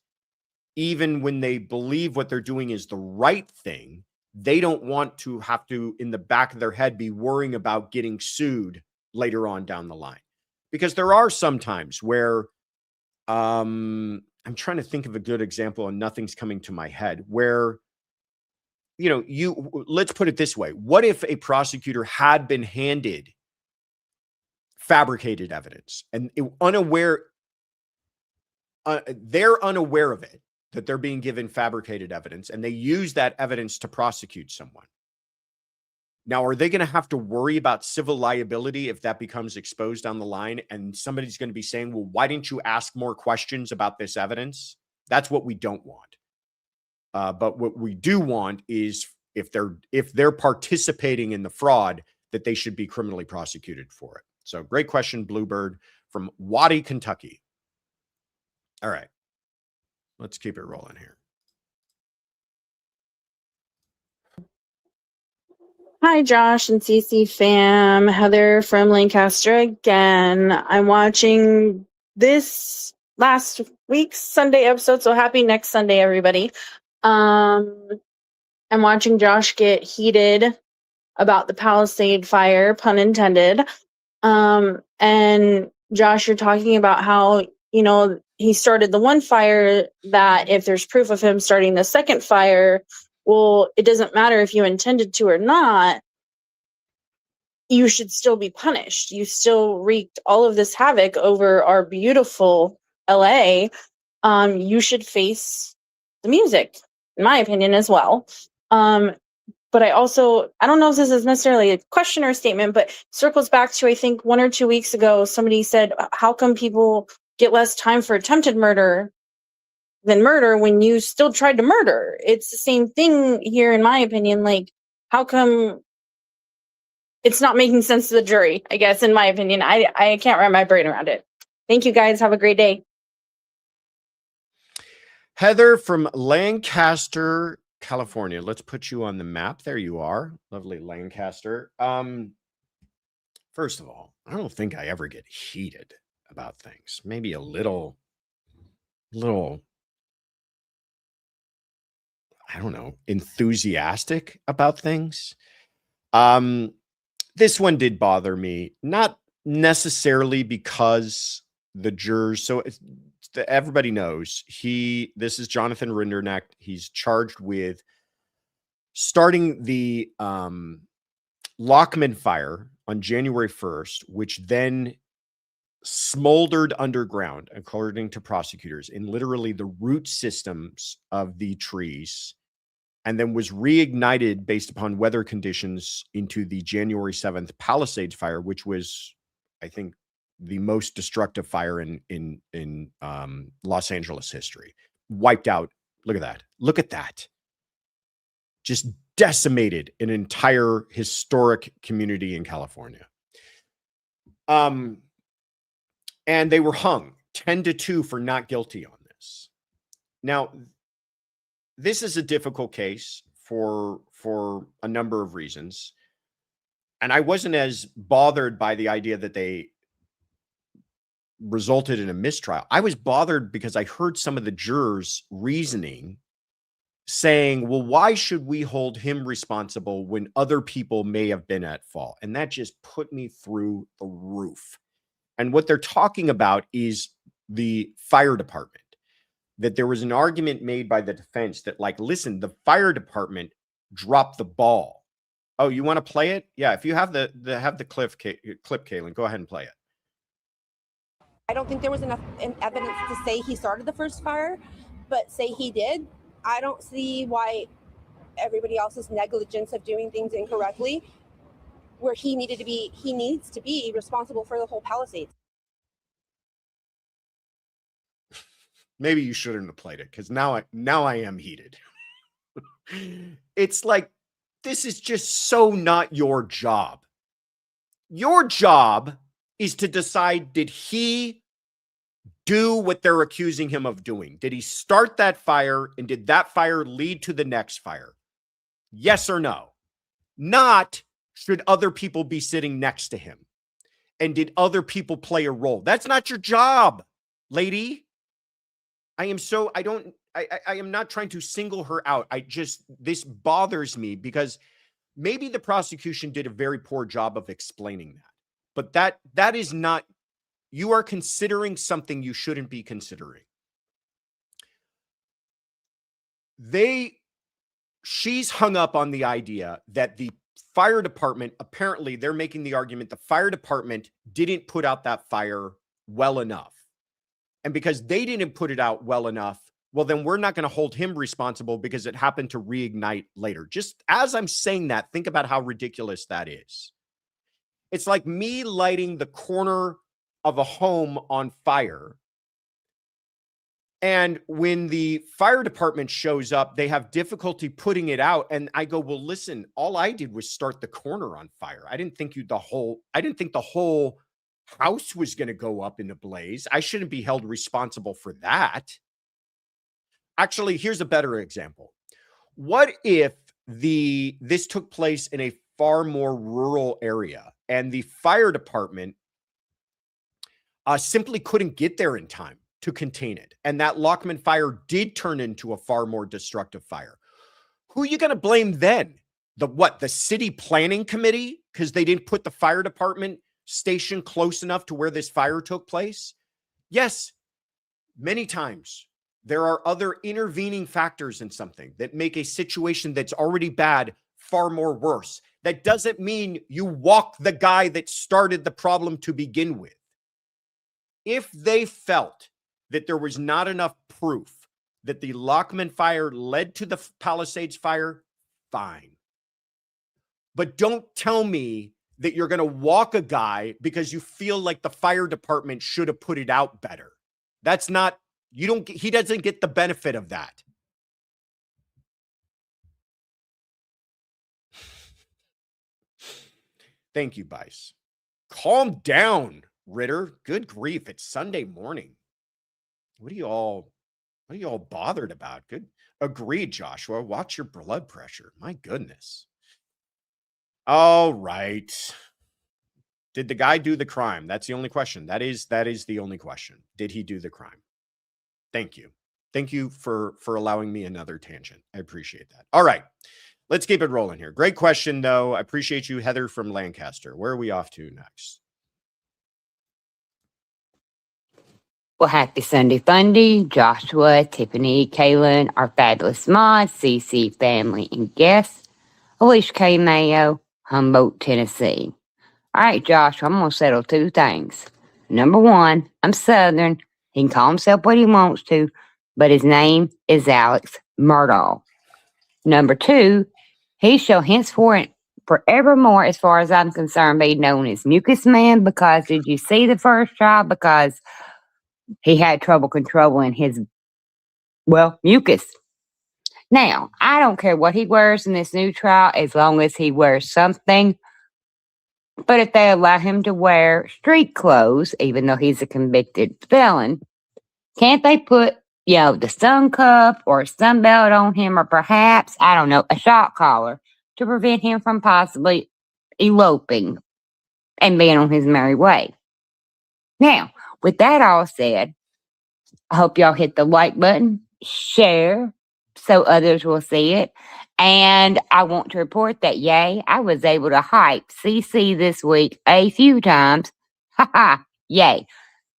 even when they believe what they're doing is the right thing. They don't want to have to, in the back of their head, be worrying about getting sued later on down the line. Because there are some times where, I'm trying to think of a good example and nothing's coming to my head, where, let's put it this way. What if a prosecutor had been handed fabricated evidence and they're unaware of it, that they're being given fabricated evidence, and they use that evidence to prosecute someone? Now, are they going to have to worry about civil liability if that becomes exposed down the line and somebody's going to be saying, well, why didn't you ask more questions about this evidence? That's what we don't want. But what we do want is if they're participating in the fraud, that they should be criminally prosecuted for it. So great question, Bluebird from Waddy, Kentucky. All right, let's keep it rolling here. Hi, Josh and CC fam. Heather from Lancaster again. I'm watching this last week's Sunday episode, so happy next Sunday, everybody. I'm watching Josh get heated about the Palisade fire, pun intended. And Josh, you're talking about how, he started the one fire, that if there's proof of him starting the second fire, well, it doesn't matter if you intended to or not. You should still be punished. You still wreaked all of this havoc over our beautiful LA. You should face the music, in my opinion, as well. But I don't know if this is necessarily a question or a statement, but circles back to, I think 1 or 2 weeks ago, somebody said, how come people get less time for attempted murder than murder when you still tried to murder? It's the same thing here, in my opinion. Like, how come it's not making sense to the jury, I guess, in my opinion. I can't wrap my brain around it. Thank you, guys. Have a great day. Heather from Lancaster, California. Let's put you on the map. There you are. Lovely Lancaster. First of all, I don't think I ever get heated about things. Maybe a little, I don't know, enthusiastic about things. This one did bother me, not necessarily because the jurors. So everybody knows this is Jonathan Rinderknecht. He's charged with starting the Lockman fire on January 1st, which then smoldered underground, according to prosecutors, in literally the root systems of the trees, and then was reignited based upon weather conditions into the January 7th Palisades fire, which was, I think, the most destructive fire in Los Angeles history. Wiped out. Look at that. Look at that. Just decimated an entire historic community in California. And they were hung 10-2 for not guilty on this. Now, this is a difficult case for a number of reasons. And I wasn't as bothered by the idea that they resulted in a mistrial. I was bothered because I heard some of the jurors' reasoning saying, well, why should we hold him responsible when other people may have been at fault? And that just put me through the roof. And what they're talking about is the fire department. That there was an argument made by the defense that, like, listen, the fire department dropped the ball. Oh, you want to play it? Yeah, if you have the clip, Kaylin, go ahead and play it. I don't think there was enough evidence to say he started the first fire, but say he did. I don't see why everybody else's negligence of doing things incorrectly, where he needs to be responsible for the whole Palisades. Maybe you shouldn't have played it, because now I am heated. It's like, this is just so not your job. Your job is to decide, did he do what they're accusing him of doing? Did he start that fire, and did that fire lead to the next fire? Yes or no? Not, should other people be sitting next to him? And did other people play a role? That's not your job, lady. I am not trying to single her out. This bothers me because maybe the prosecution did a very poor job of explaining that. But that is not, you are considering something you shouldn't be considering. She's hung up on the idea that the fire department, apparently they're making the argument the fire department didn't put out that fire well enough. And because they didn't put it out well enough, well, then we're not going to hold him responsible because it happened to reignite later. Just as I'm saying that, think about how ridiculous that is. It's like me lighting the corner of a home on fire. And when the fire department shows up, they have difficulty putting it out. And I go, well, listen, all I did was start the corner on fire. I didn't think the whole house was going to go up in a blaze. I shouldn't be held responsible for that. Actually, here's a better example. What if this took place in a far more rural area and the fire department simply couldn't get there in time to contain it, and that Lockman fire did turn into a far more destructive fire? Who are you going to blame then? The city planning committee because they didn't put the fire department station close enough to where this fire took place? Yes, many times there are other intervening factors in something that make a situation that's already bad far more worse. That doesn't mean you walk the guy that started the problem to begin with. If they felt that there was not enough proof that the Lockman fire led to the Palisades fire, fine. But don't tell me that you're going to walk a guy because you feel like the fire department should have put it out better. That's not, he doesn't get the benefit of that. Thank you, Blaise. Calm down, Ritter. Good grief. It's Sunday morning. What are you all bothered about? Good. Agreed, Joshua. Watch your blood pressure. My goodness. All right. Did the guy do the crime? That's the only question. That is the only question. Did he do the crime? Thank you. Thank you for allowing me another tangent. I appreciate that. All right. Let's keep it rolling here. Great question, though. I appreciate you, Heather from Lancaster. Where are we off to next? Well, happy Sunday Fundy, Joshua, Tiffany, Kaylin, our fabulous mods, CC family and guests, Alicia K. Mayo, Humboldt, Tennessee. All right, Josh, I'm going to settle two things. Number one, I'm Southern. He can call himself what he wants to, but his name is Alex Murdaugh. Number two, he shall henceforth forevermore, as far as I'm concerned, be known as Mucus Man, because did you see the first trial? Because he had trouble controlling his, mucus. Now, I don't care what he wears in this new trial as long as he wears something. But if they allow him to wear street clothes, even though he's a convicted felon, can't they put, the sun cuff or a sun belt on him, or perhaps, I don't know, a shock collar to prevent him from possibly eloping and being on his merry way? Now, with that all said, I hope y'all hit the like button, share, so others will see it. And I want to report that, I was able to hype CC this week a few times. Ha ha, yay.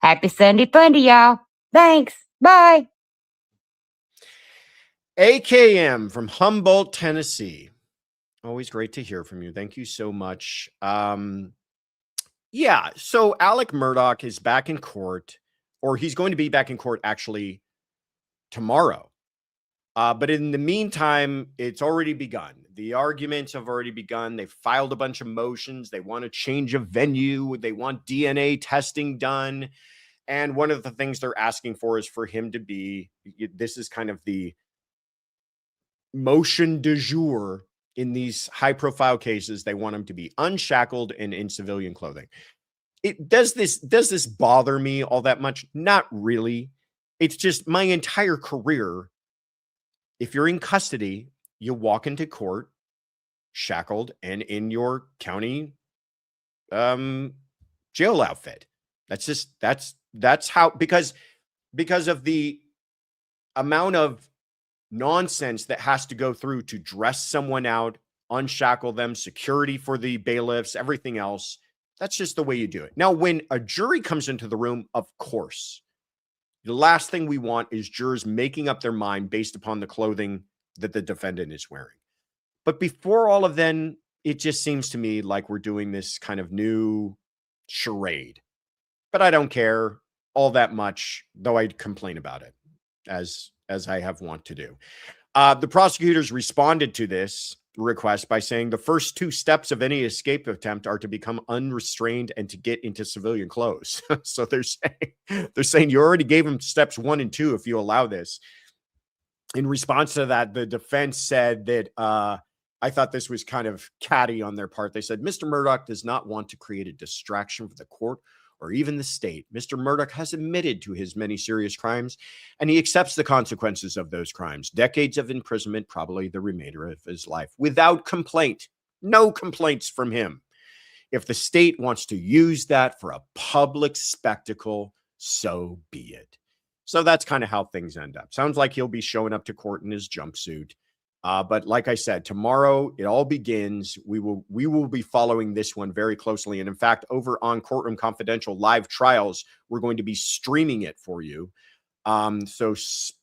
Happy Sunday Fundy, y'all. Thanks. Bye. AKM from Humboldt, Tennessee. Always great to hear from you. Thank you so much. So Alec Murdaugh is back in court, or he's going to be back in court actually tomorrow. But in the meantime, it's already begun. The arguments have already begun. They've filed a bunch of motions. They want to change a venue. They want DNA testing done. And one of the things they're asking for is for him to be, this is kind of the motion du jour in these high-profile cases. They want him to be unshackled and in civilian clothing. Does this bother me all that much? Not really. It's just my entire career. If you're in custody, you walk into court shackled and in your county jail outfit. That's how, because of the amount of nonsense that has to go through to dress someone out, unshackle them, security for the bailiffs, everything else. That's just the way you do it. Now, when a jury comes into the room, of course, the last thing we want is jurors making up their mind based upon the clothing that the defendant is wearing. But before all of then, it just seems to me like we're doing this kind of new charade. But I don't care all that much, though I complain about it. as I have want to do. The prosecutors responded to this request by saying the first two steps of any escape attempt are to become unrestrained and to get into civilian clothes. So they're saying you already gave him steps 1 and 2 if you allow this. In response to that, the defense said that I thought this was kind of catty on their part. They said, Mr. Murdaugh does not want to create a distraction for the court or even the state. Mr. Murdaugh has admitted to his many serious crimes, and he accepts the consequences of those crimes. Decades of imprisonment, probably the remainder of his life, without complaint. No complaints from him. If the state wants to use that for a public spectacle, so be it. So that's kind of how things end up. Sounds like he'll be showing up to court in his jumpsuit. But like I said, tomorrow it all begins. We will be following this one very closely. And in fact, over on Courtroom Confidential live trials, we're going to be streaming it for you. So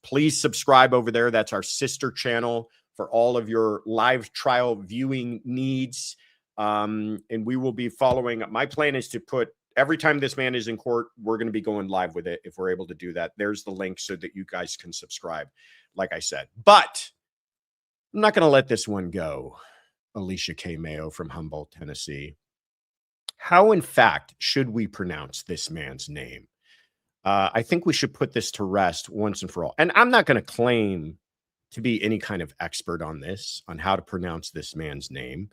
please subscribe over there. That's our sister channel for all of your live trial viewing needs. And we will be following. My plan is to put every time this man is in court, we're going to be going live with it if we're able to do that. There's the link so that you guys can subscribe, like I said. But I'm not going to let this one go. Alicia K. Mayo from Humboldt, Tennessee. How, in fact, should we pronounce this man's name? I think we should put this to rest once and for all. And I'm not going to claim to be any kind of expert on this, on how to pronounce this man's name.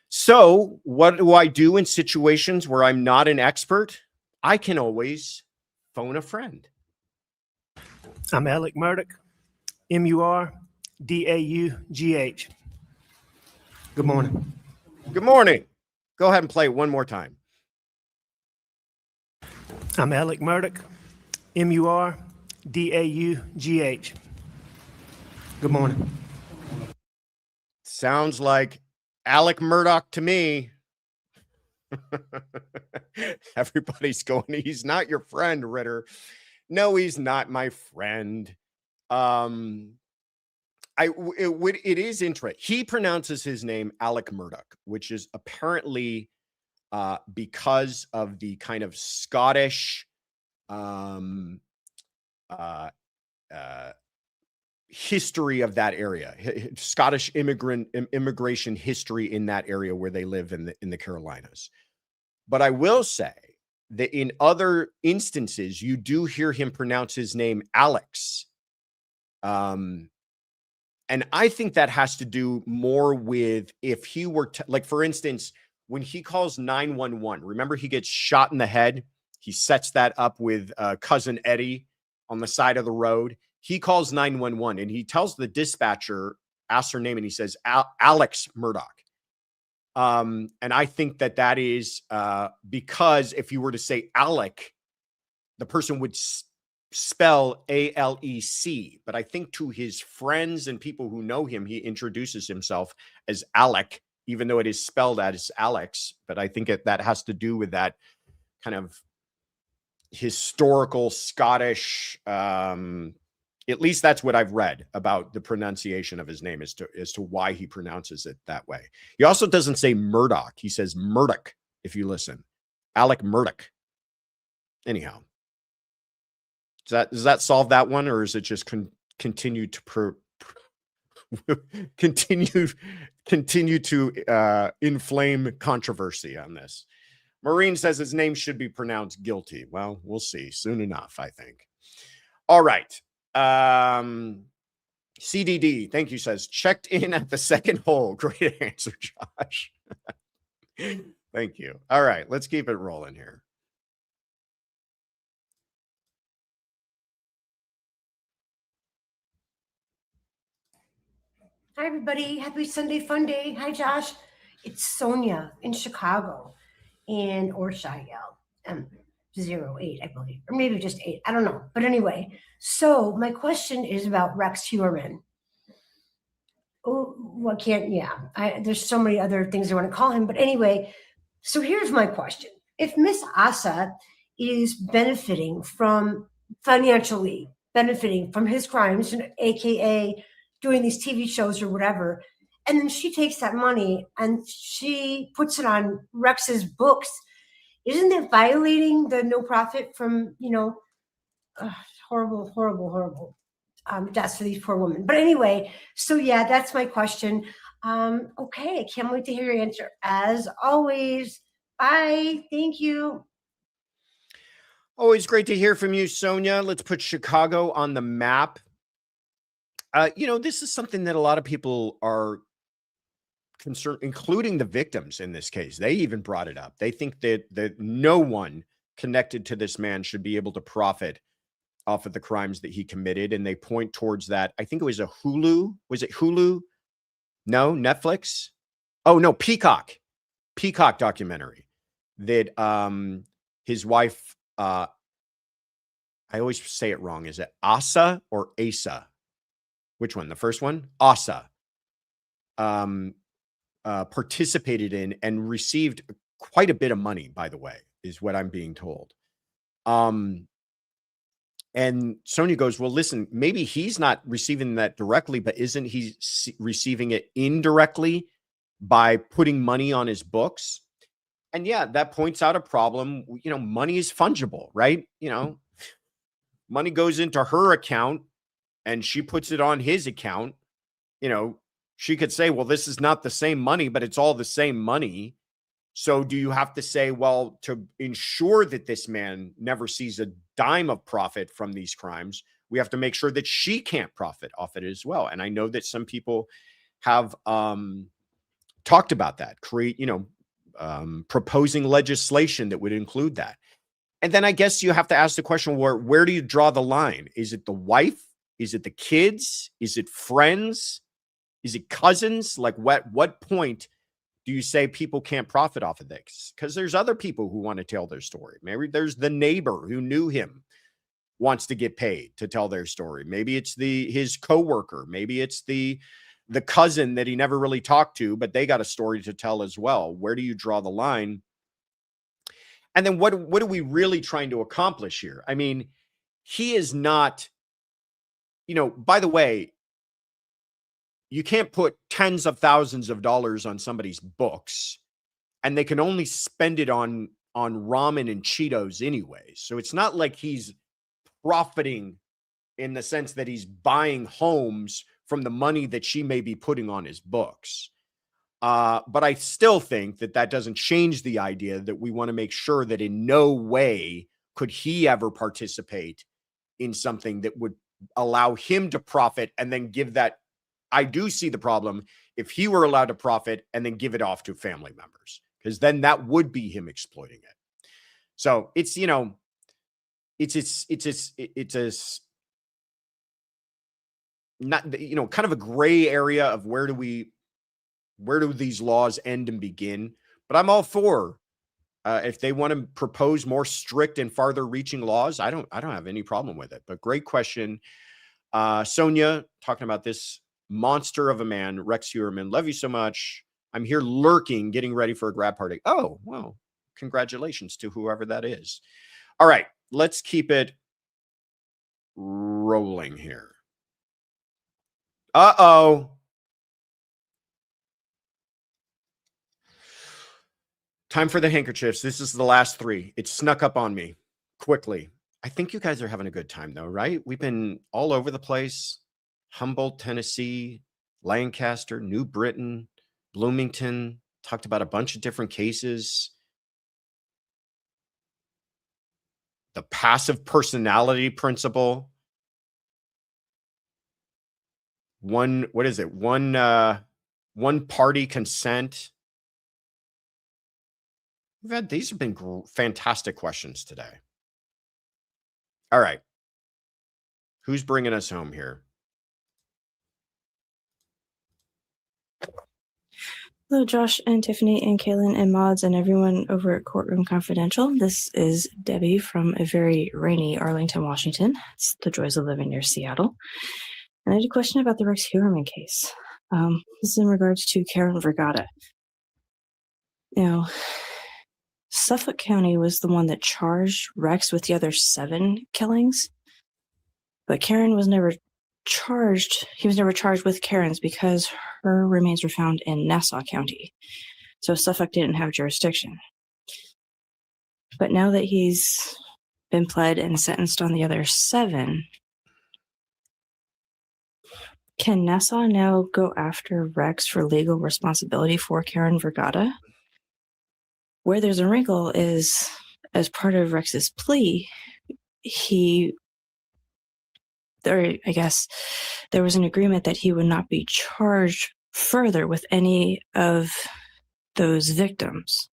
So what do I do in situations where I'm not an expert? I can always phone a friend. I'm Alec Murdaugh, Murdaugh. Good morning. Good morning. Go ahead and play it one more time. I'm Alec Murdaugh, Murdaugh. Good morning. Sounds like Alec Murdaugh to me. Everybody's going, he's not your friend, Ritter. No, he's not my friend. It is interesting. He pronounces his name Alec Murdaugh, which is apparently because of the kind of Scottish history of that area, Scottish immigration history in that area where they live in the Carolinas. But I will say that in other instances, you do hear him pronounce his name Alex. And I think that has to do more with if he were like, for instance, when he calls 911, remember he gets shot in the head. He sets that up with cousin Eddie on the side of the road. He calls 911 and he tells the dispatcher, asks her name, and he says, Alex Murdaugh. And I think that is because if you were to say Alec, the person would spell A-L-E-C. But I think to his friends and people who know him, he introduces himself as Alec, even though it is spelled as Alex. But I think that has to do with that kind of historical Scottish, at least that's what I've read about the pronunciation of his name as to why he pronounces it that way. He also doesn't say Murdaugh. He says Murdaugh, if you listen. Alec Murdaugh. Anyhow. Does that solve that one, or is it just continue to continue to inflame controversy on this? Maureen says his name should be pronounced Guilty. Well, we'll see soon enough, I think. All right. CDD, thank you, says, checked in at the second hole. Great answer, Josh. Thank you. All right, let's keep it rolling here. Hi, everybody. Happy Sunday Fun Day. Hi, Josh. It's Sonia in Chicago or Shigel. 08, I believe, or maybe just 8. I don't know. But anyway, so my question is about Rex Heuermann. Oh, there's so many other things I want to call him. But anyway, so here's my question. If Miss Asa is financially benefiting from his crimes, AKA doing these TV shows or whatever, and then she takes that money and she puts it on Rex's books, isn't that violating the no profit from, horrible, horrible, horrible? deaths for these poor women. But anyway, so yeah, that's my question. Okay, I can't wait to hear your answer. As always, bye. Thank you. Always great to hear from you, Sonia. Let's put Chicago on the map. This is something that a lot of people are concerned, including the victims in this case. They even brought it up. They think that no one connected to this man should be able to profit off of the crimes that he committed. And they point towards that. I think it was a Hulu. Was it Hulu? No, Netflix? Oh, no, Peacock documentary that his wife, I always say it wrong. Is it Asa or Asa? Which one? The first one? Asa. Participated in and received quite a bit of money, by the way, is what I'm being told. And Sonia goes, well, listen, maybe he's not receiving that directly, but isn't he receiving it indirectly by putting money on his books? And yeah, that points out a problem. Money is fungible, right? Money goes into her account and she puts it on his account. She could say, well, this is not the same money, but it's all the same money. So do you have to say, well, to ensure that this man never sees a dime of profit from these crimes, we have to make sure that she can't profit off it as well. And I know that some people have talked about that, proposing legislation that would include that. And then I guess you have to ask the question, where do you draw the line? Is it the wife? Is it the kids? Is it friends? Is it cousins? Like what point do you say people can't profit off of this? Because there's other people who want to tell their story. Maybe there's the neighbor who knew him wants to get paid to tell their story. Maybe it's his coworker. Maybe it's the cousin that he never really talked to, but they got a story to tell as well. Where do you draw the line? And then what are we really trying to accomplish here? I mean, he is not, by the way, you can't put tens of thousands of dollars on somebody's books and they can only spend it on ramen and Cheetos anyway. So it's not like he's profiting in the sense that he's buying homes from the money that she may be putting on his books. But I still think that doesn't change the idea that we want to make sure that in no way could he ever participate in something that would allow him to profit and then give that. I do see the problem if he were allowed to profit and then give it off to family members, because then that would be him exploiting it. So it's, it's not, kind of a gray area of where do these laws end and begin? But I'm all for if they want to propose more strict and farther reaching laws. I don't have any problem with it. But great question, Sonia, talking about this monster of a man, Rex Heuermann. Love you so much. I'm here lurking, getting ready for a grab party. Oh, well, congratulations to whoever that is. All right, let's keep it rolling here. Uh-oh. Time for the handkerchiefs. This is the last three. It snuck up on me quickly. I think you guys are having a good time though, right? We've been all over the place. Humboldt, Tennessee, Lancaster, New Britain, Bloomington, talked about a bunch of different cases. The passive personality principle. One party consent. These have been fantastic questions today. All right. Who's bringing us home here? Hello, Josh and Tiffany and Kaylin and Mods and everyone over at Courtroom Confidential. This is Debbie from a very rainy Arlington, Washington. It's the joys of living near Seattle. And I had a question about the Rex Heuermann case. This is in regards to Karen Vergata. Now, Suffolk County was the one that charged Rex with the other 7 killings, but Karen was never charged. He was never charged with Karen's because her remains were found in Nassau County. So Suffolk didn't have jurisdiction. But now that he's been pled and sentenced on the other 7, Can Nassau now go after Rex for legal responsibility for Karen Vergata? Where there's a wrinkle is, as part of Rex's plea, I guess there was an agreement that he would not be charged further with any of those victims.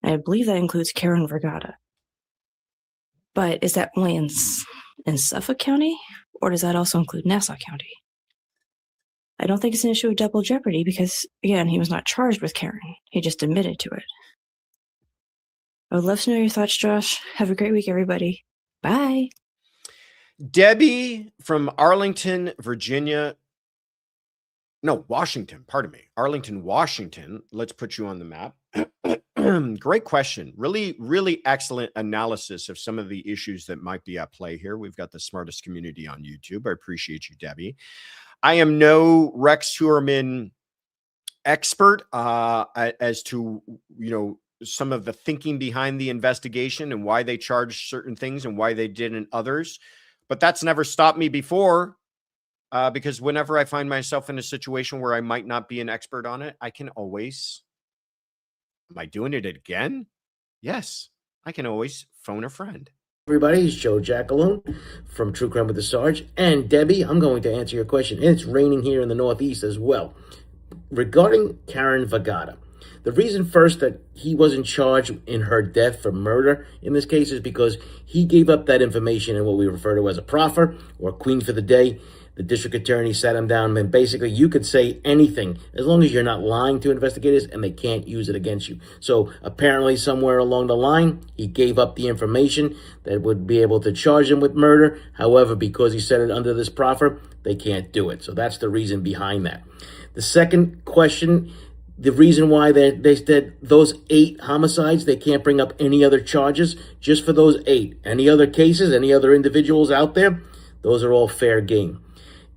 I believe that includes Karen Vergata. But is that only in Suffolk County, or does that also include Nassau County? I don't think it's an issue of double jeopardy because, again, he was not charged with Karen. He just admitted to it. I would love to know your thoughts, Josh. Have a great week, everybody. Bye. Debbie from Arlington, Virginia. No, Washington, pardon me. Arlington, Washington. Let's put you on the map. Great question. Really, really excellent analysis of some of the issues that might be at play here. We've got the smartest community on YouTube. I appreciate you, Debbie. I am no Rex Heuermann expert as to, some of the thinking behind the investigation and why they charged certain things and why they didn't others. But that's never stopped me before. Because whenever I find myself in a situation where I might not be an expert on it, I can always, am I doing it again? Yes, I can always phone a friend. Everybody, it's Joe Jackalone from True Crime with the Sarge. And Debbie, I'm going to answer your question. And it's raining here in the Northeast as well. Regarding Karen Vergata, the reason first that he wasn't charged in her death for murder in this case is because he gave up that information in what we refer to as a proffer or queen for the day. The district attorney sat him down, and basically you could say anything as long as you're not lying to investigators and they can't use it against you. So apparently somewhere along the line, he gave up the information that would be able to charge him with murder. However, because he said it under this proffer, they can't do it. So that's the reason behind that. The second question, the reason why they said those 8 homicides, they can't bring up any other charges just for those 8. Any other cases, any other individuals out there, those are all fair game.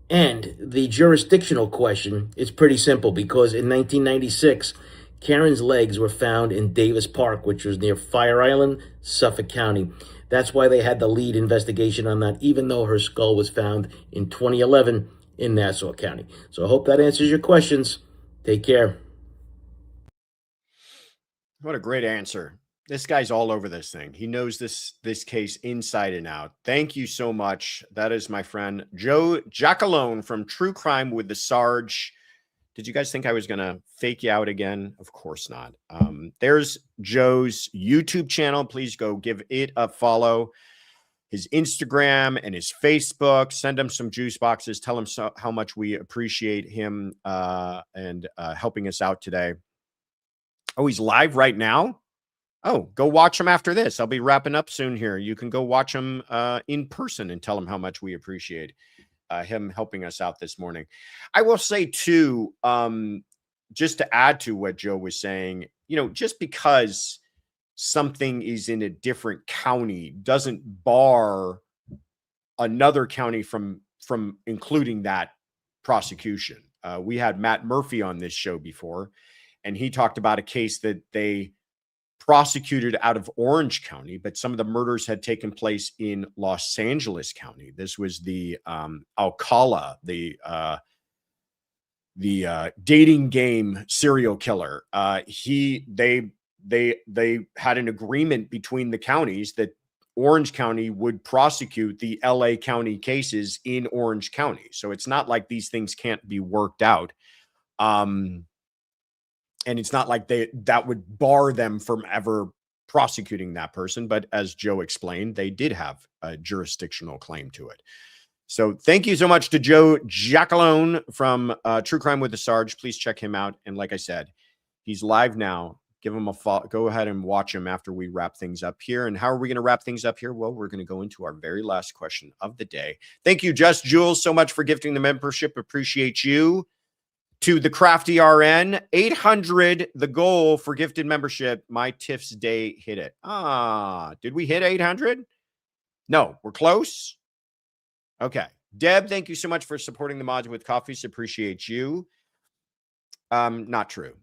And the jurisdictional question is pretty simple because in 1996, Karen's legs were found in Davis Park, which was near Fire Island, Suffolk County. That's why they had the lead investigation on that, even though her skull was found in 2011 in Nassau County. So I hope that answers your questions. Take care. What a great answer. This guy's all over this thing. He knows this case inside and out. Thank you so much. That is my friend Joe Jackalone from True Crime with the Sarge. Did you guys think I was going to fake you out again? Of course not. There's Joe's YouTube channel. Please go give it a follow. His Instagram and his Facebook. Send him some juice boxes. Tell him how much we appreciate him and helping us out today. Oh, he's live right now? Oh, go watch him after this. I'll be wrapping up soon here. You can go watch him in person and tell him how much we appreciate him helping us out this morning. I will say, too, just to add to what Joe was saying, just because something is in a different county doesn't bar another county from including that prosecution. We had Matt Murphy on this show before, and he talked about a case that they prosecuted out of Orange County, but some of the murders had taken place in Los Angeles County. This was the Alcala, the dating game serial killer. They had an agreement between the counties that Orange County would prosecute the LA County cases in Orange County. So it's not like these things can't be worked out. And it's not like that would bar them from ever prosecuting that person. But as Joe explained, they did have a jurisdictional claim to it. So thank you so much to Joe Jackalone from True Crime with the Sarge. Please check him out. And like I said, he's live now. Give him a follow. Go ahead and watch him after we wrap things up here. And how are we going to wrap things up here? Well, we're going to go into our very last question of the day. Thank you, Just Jules, so much for gifting the membership. Appreciate you. To the Crafty RN, 800, the goal for gifted membership. My Tiff's Day hit it. Did we hit 800? No, we're close. Okay. Deb, thank you so much for supporting the mods with coffees. Appreciate you. Not true.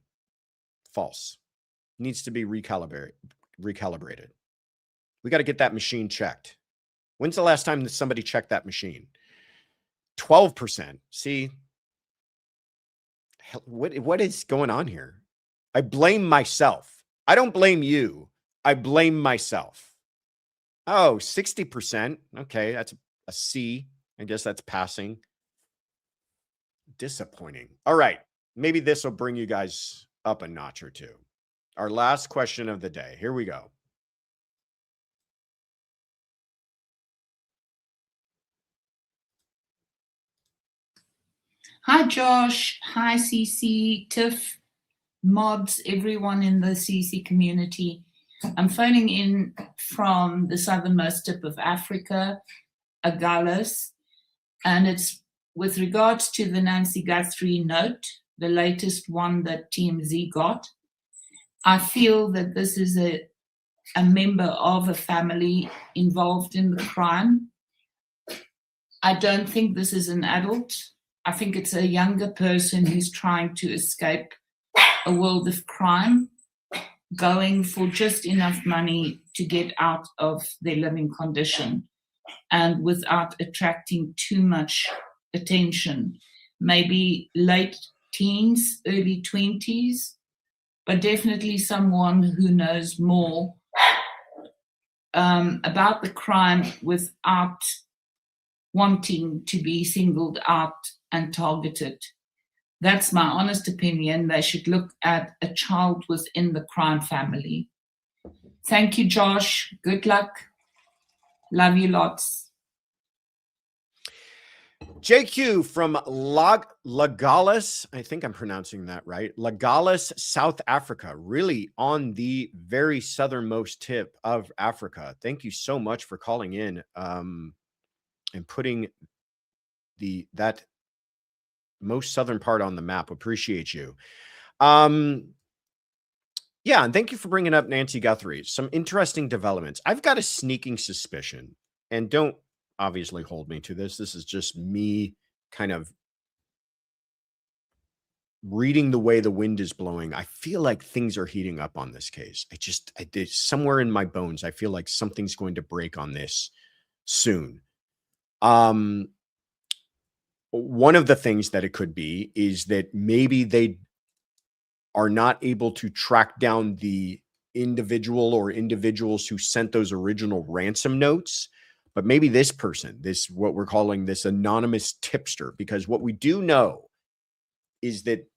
False. Needs to be recalibrated. We got to get that machine checked. When's the last time that somebody checked that machine? 12%. See, what is going on here? I blame myself. I don't blame you. I blame myself. Oh, 60%. Okay, that's a C. I guess that's passing. Disappointing. All right. Maybe this will bring you guys up a notch or two. Our last question of the day. Here we go. Hi, Josh. Hi, CC, Tiff, mods, everyone in the CC community. I'm phoning in from the southernmost tip of Africa, Agulhas, and it's with regards to the Nancy Guthrie note, the latest one that TMZ got. I feel that this is a member of a family involved in the crime. I don't think this is an adult. I think it's a younger person who's trying to escape a world of crime, going for just enough money to get out of their living condition and without attracting too much attention. Maybe late teens, early 20s, but definitely someone who knows more about the crime without wanting to be singled out and targeted. That's my honest opinion. They should look at a child within the crime family. Thank you, Josh. Good luck. Love you lots. JQ from Lagos, I think I'm pronouncing that right. Lagos, South Africa, really on the very southernmost tip of Africa. Thank you so much for calling in and putting that most southern part on the map. Appreciate you. Yeah, and thank you for bringing up Nancy Guthrie. Some interesting developments. I've got a sneaking suspicion, and don't obviously hold me to this. This is just me kind of reading the way the wind is blowing. I feel like things are heating up on this case. I did somewhere in my bones. I feel like something's going to break on this soon. One of the things that it could be is that maybe they are not able to track down the individual or individuals who sent those original ransom notes, but maybe this person, what we're calling this anonymous tipster, because what we do know is that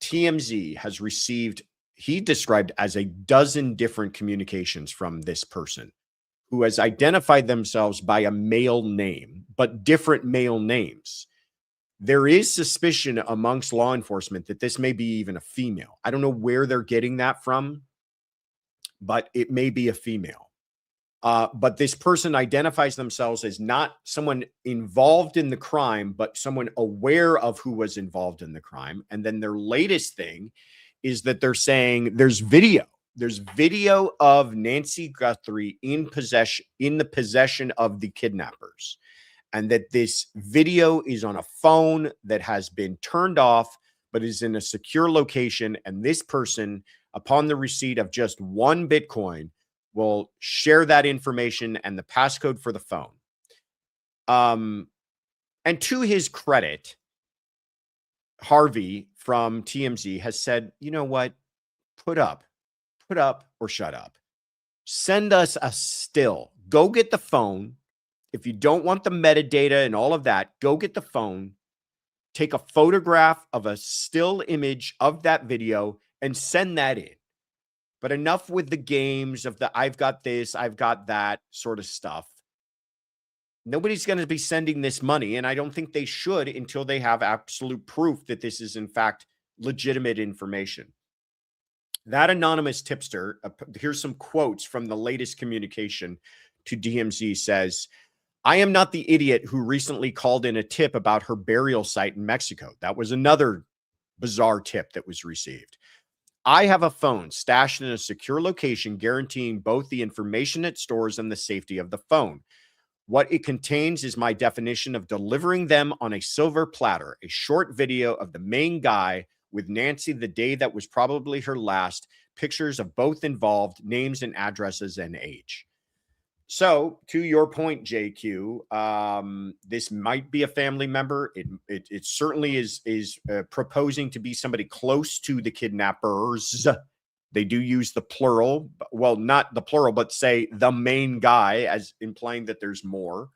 TMZ has received, he described as a dozen different communications from this person who has identified themselves by a male name, but different male names. There is suspicion amongst law enforcement that this may be even a female. I don't know where they're getting that from, but it may be a female. But this person identifies themselves as not someone involved in the crime, but someone aware of who was involved in the crime. And then their latest thing is that they're saying there's video. There's video of Nancy Guthrie in the possession of the kidnappers. And that this video is on a phone that has been turned off, but is in a secure location. And this person, upon the receipt of just one Bitcoin, will share that information and the passcode for the phone. And to his credit, Harvey from TMZ has said, you know what? Put up or shut up. Send us a still. Go get the phone. If you don't want the metadata and all of that, go get the phone, take a photograph of a still image of that video and send that in. But enough with the games of the I've got this, I've got that sort of stuff. Nobody's going to be sending this money, and I don't think they should until they have absolute proof that this is, in fact, legitimate information. That anonymous tipster, here's some quotes from the latest communication to DMZ, says, I am not the idiot who recently called in a tip about her burial site in Mexico. That was another bizarre tip that was received. I have a phone stashed in a secure location guaranteeing both the information it stores and the safety of the phone. What it contains is my definition of delivering them on a silver platter, a short video of the main guy with Nancy the day that was probably her last, pictures of both involved, names and addresses and age. So, to your point, JQ, this might be a family member. It certainly is proposing to be somebody close to the kidnappers. They do use the plural. Well, not the plural, but say the main guy, as implying that there's more.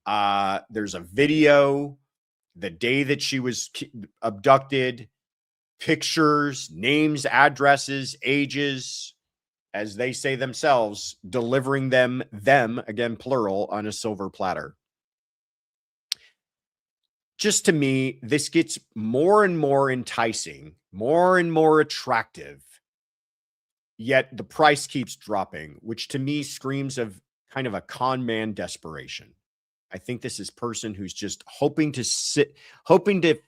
There's a video, the day that she was abducted, pictures, names, addresses, ages, as they say themselves, delivering them, again, plural, on a silver platter. Just to me, this gets more and more enticing, more and more attractive, yet the price keeps dropping, which to me screams of kind of a con man desperation. I think this is person who's just hoping to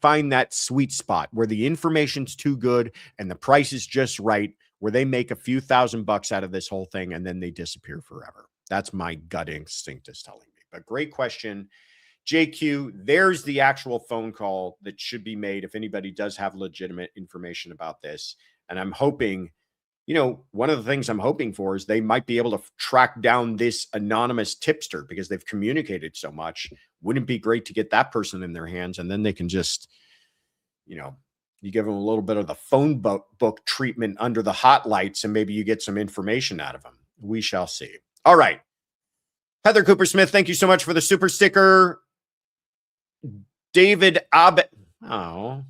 find that sweet spot where the information's too good and the price is just right, where they make a few $1,000 out of this whole thing and then they disappear forever. That's my gut instinct is telling me. But great question, JQ. There's the actual phone call that should be made if anybody does have legitimate information about this. And I'm hoping, one of the things I'm hoping for is they might be able to track down this anonymous tipster because they've communicated so much. Wouldn't it be great to get that person in their hands and then they can just, you give them a little bit of the phone book treatment under the hot lights and maybe you get some information out of them. We shall see. All right. Heather Cooper Smith, thank you so much for the super sticker. David oh,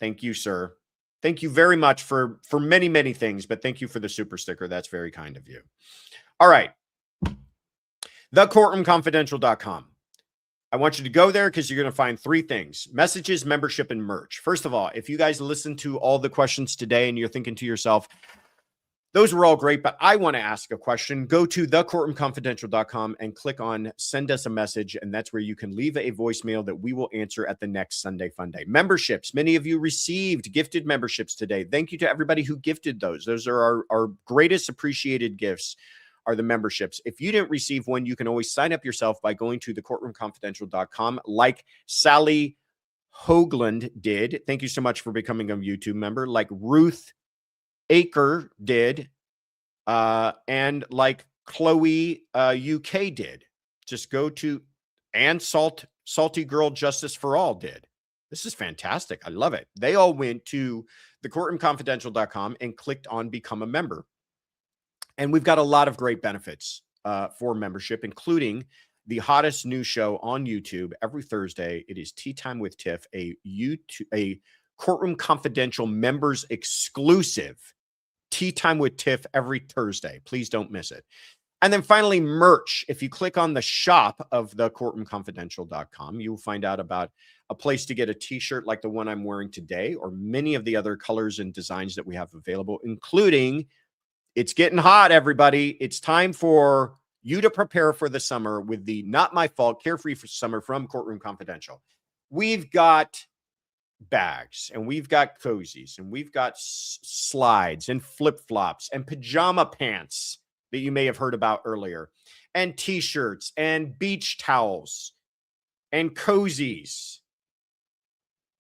thank you, sir. Thank you very much for many, many things, but thank you for the super sticker. That's very kind of you. All right. TheCourtroomConfidential.com. I want you to go there because you're going to find three things: messages, membership, and merch. First of all, if you guys listen to all the questions today and you're thinking to yourself, those were all great, but I want to ask a question, go to thecourtroomconfidential.com and click on send us a message. And that's where you can leave a voicemail that we will answer at the next Sunday Fun Day. Memberships. Many of you received gifted memberships today. Thank you to everybody who gifted those. Those are our greatest appreciated gifts, are the memberships. If you didn't receive one, you can always sign up yourself by going to thecourtroomconfidential.com like Sally Hoagland did. Thank you so much for becoming a YouTube member. Like Ruth Aker did, and like Chloe UK did. Just go to, and Salty Girl Justice for All did. This is fantastic. I love it. They all went to thecourtroomconfidential.com and clicked on become a member. And we've got a lot of great benefits for membership, including the hottest new show on YouTube every Thursday. It is Tea Time with Tiff, a Courtroom Confidential members exclusive Tea Time with Tiff every Thursday. Please don't miss it. And then finally, merch. If you click on the shop of thecourtroomconfidential.com, you will find out about a place to get a t-shirt like the one I'm wearing today, or many of the other colors and designs that we have available, including, it's getting hot, everybody. It's time for you to prepare for the summer with the Not My Fault Carefree for Summer from Courtroom Confidential. We've got bags and we've got cozies and we've got slides and flip-flops and pajama pants that you may have heard about earlier, and t-shirts and beach towels and cozies.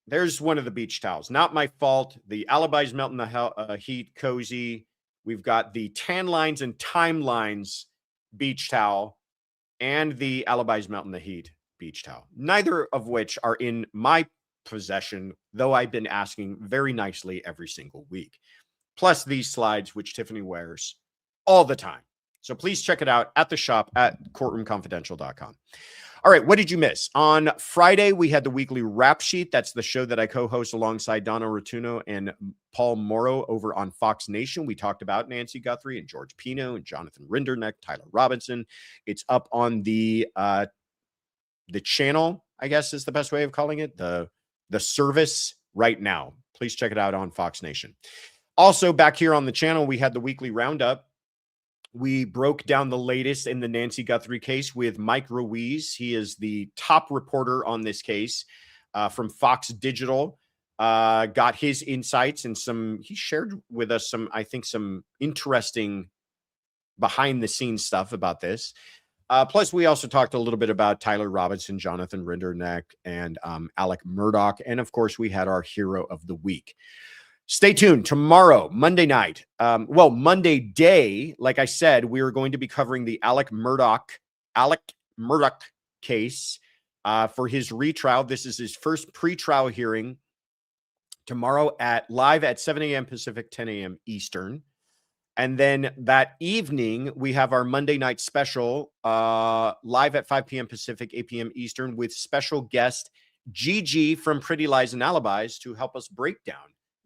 There's one of the beach towels. Not My Fault. The Alibi's Melting the Heat cozy. We've got the Tan Lines and Timelines beach towel and the Alibi's Melting the Heat beach towel. Neither of which are in my possession, though I've been asking very nicely every single week. Plus these slides, which Tiffany wears all the time. So please check it out at the shop at courtroomconfidential.com. All right, what did you miss? On Friday, we had the weekly rap sheet. That's the show that I co-host alongside Donna Rotuno and Paul Morrow over on Fox Nation. We talked about Nancy Guthrie and George Pino and Jonathan Rinderknecht, Tyler Robinson. It's up on the channel, I guess is the best way of calling it, the service right now. Please check it out on Fox Nation. Also, back here on the channel, we had the weekly roundup. We broke down the latest in the Nancy Guthrie case with Mike Ruiz. He is the top reporter on this case from Fox Digital. Got his insights and he shared with us some interesting behind the scenes stuff about this. Plus, we also talked a little bit about Tyler Robinson, Jonathan Rinderknecht, and Alec Murdaugh. And of course, we had our hero of the week. Stay tuned tomorrow, Monday night. Monday day, like I said, we are going to be covering the Alec Murdaugh case for his retrial. This is his first pretrial hearing tomorrow live at 7 a.m. Pacific, 10 a.m. Eastern. And then that evening, we have our Monday night special live at 5 p.m. Pacific, 8 p.m. Eastern with special guest Gigi from Pretty Lies and Alibis to help us break down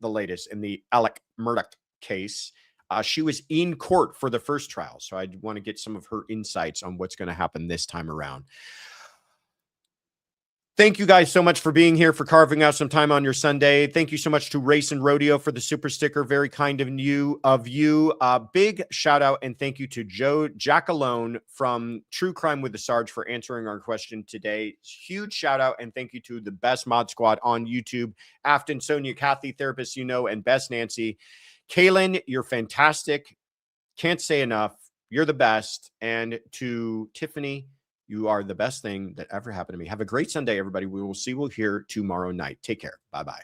the latest in the Alec Murdaugh case. She was in court for the first trial, so I want to get some of her insights on what's going to happen this time around. Thank you guys so much for being here, for carving out some time on your Sunday. Thank you so much to Race and Rodeo for the super sticker. Very kind of you. Big shout out and thank you to Joe Jackalone from True Crime with the Sarge for answering our question today. Huge shout out and thank you to the best mod squad on YouTube. Afton, Sonia, Kathy, Therapist, and Best Nancy. Kaylin, you're fantastic. Can't say enough. You're the best. And to Tiffany, you are the best thing that ever happened to me. Have a great Sunday, everybody. We will see you here tomorrow night. Take care. Bye-bye.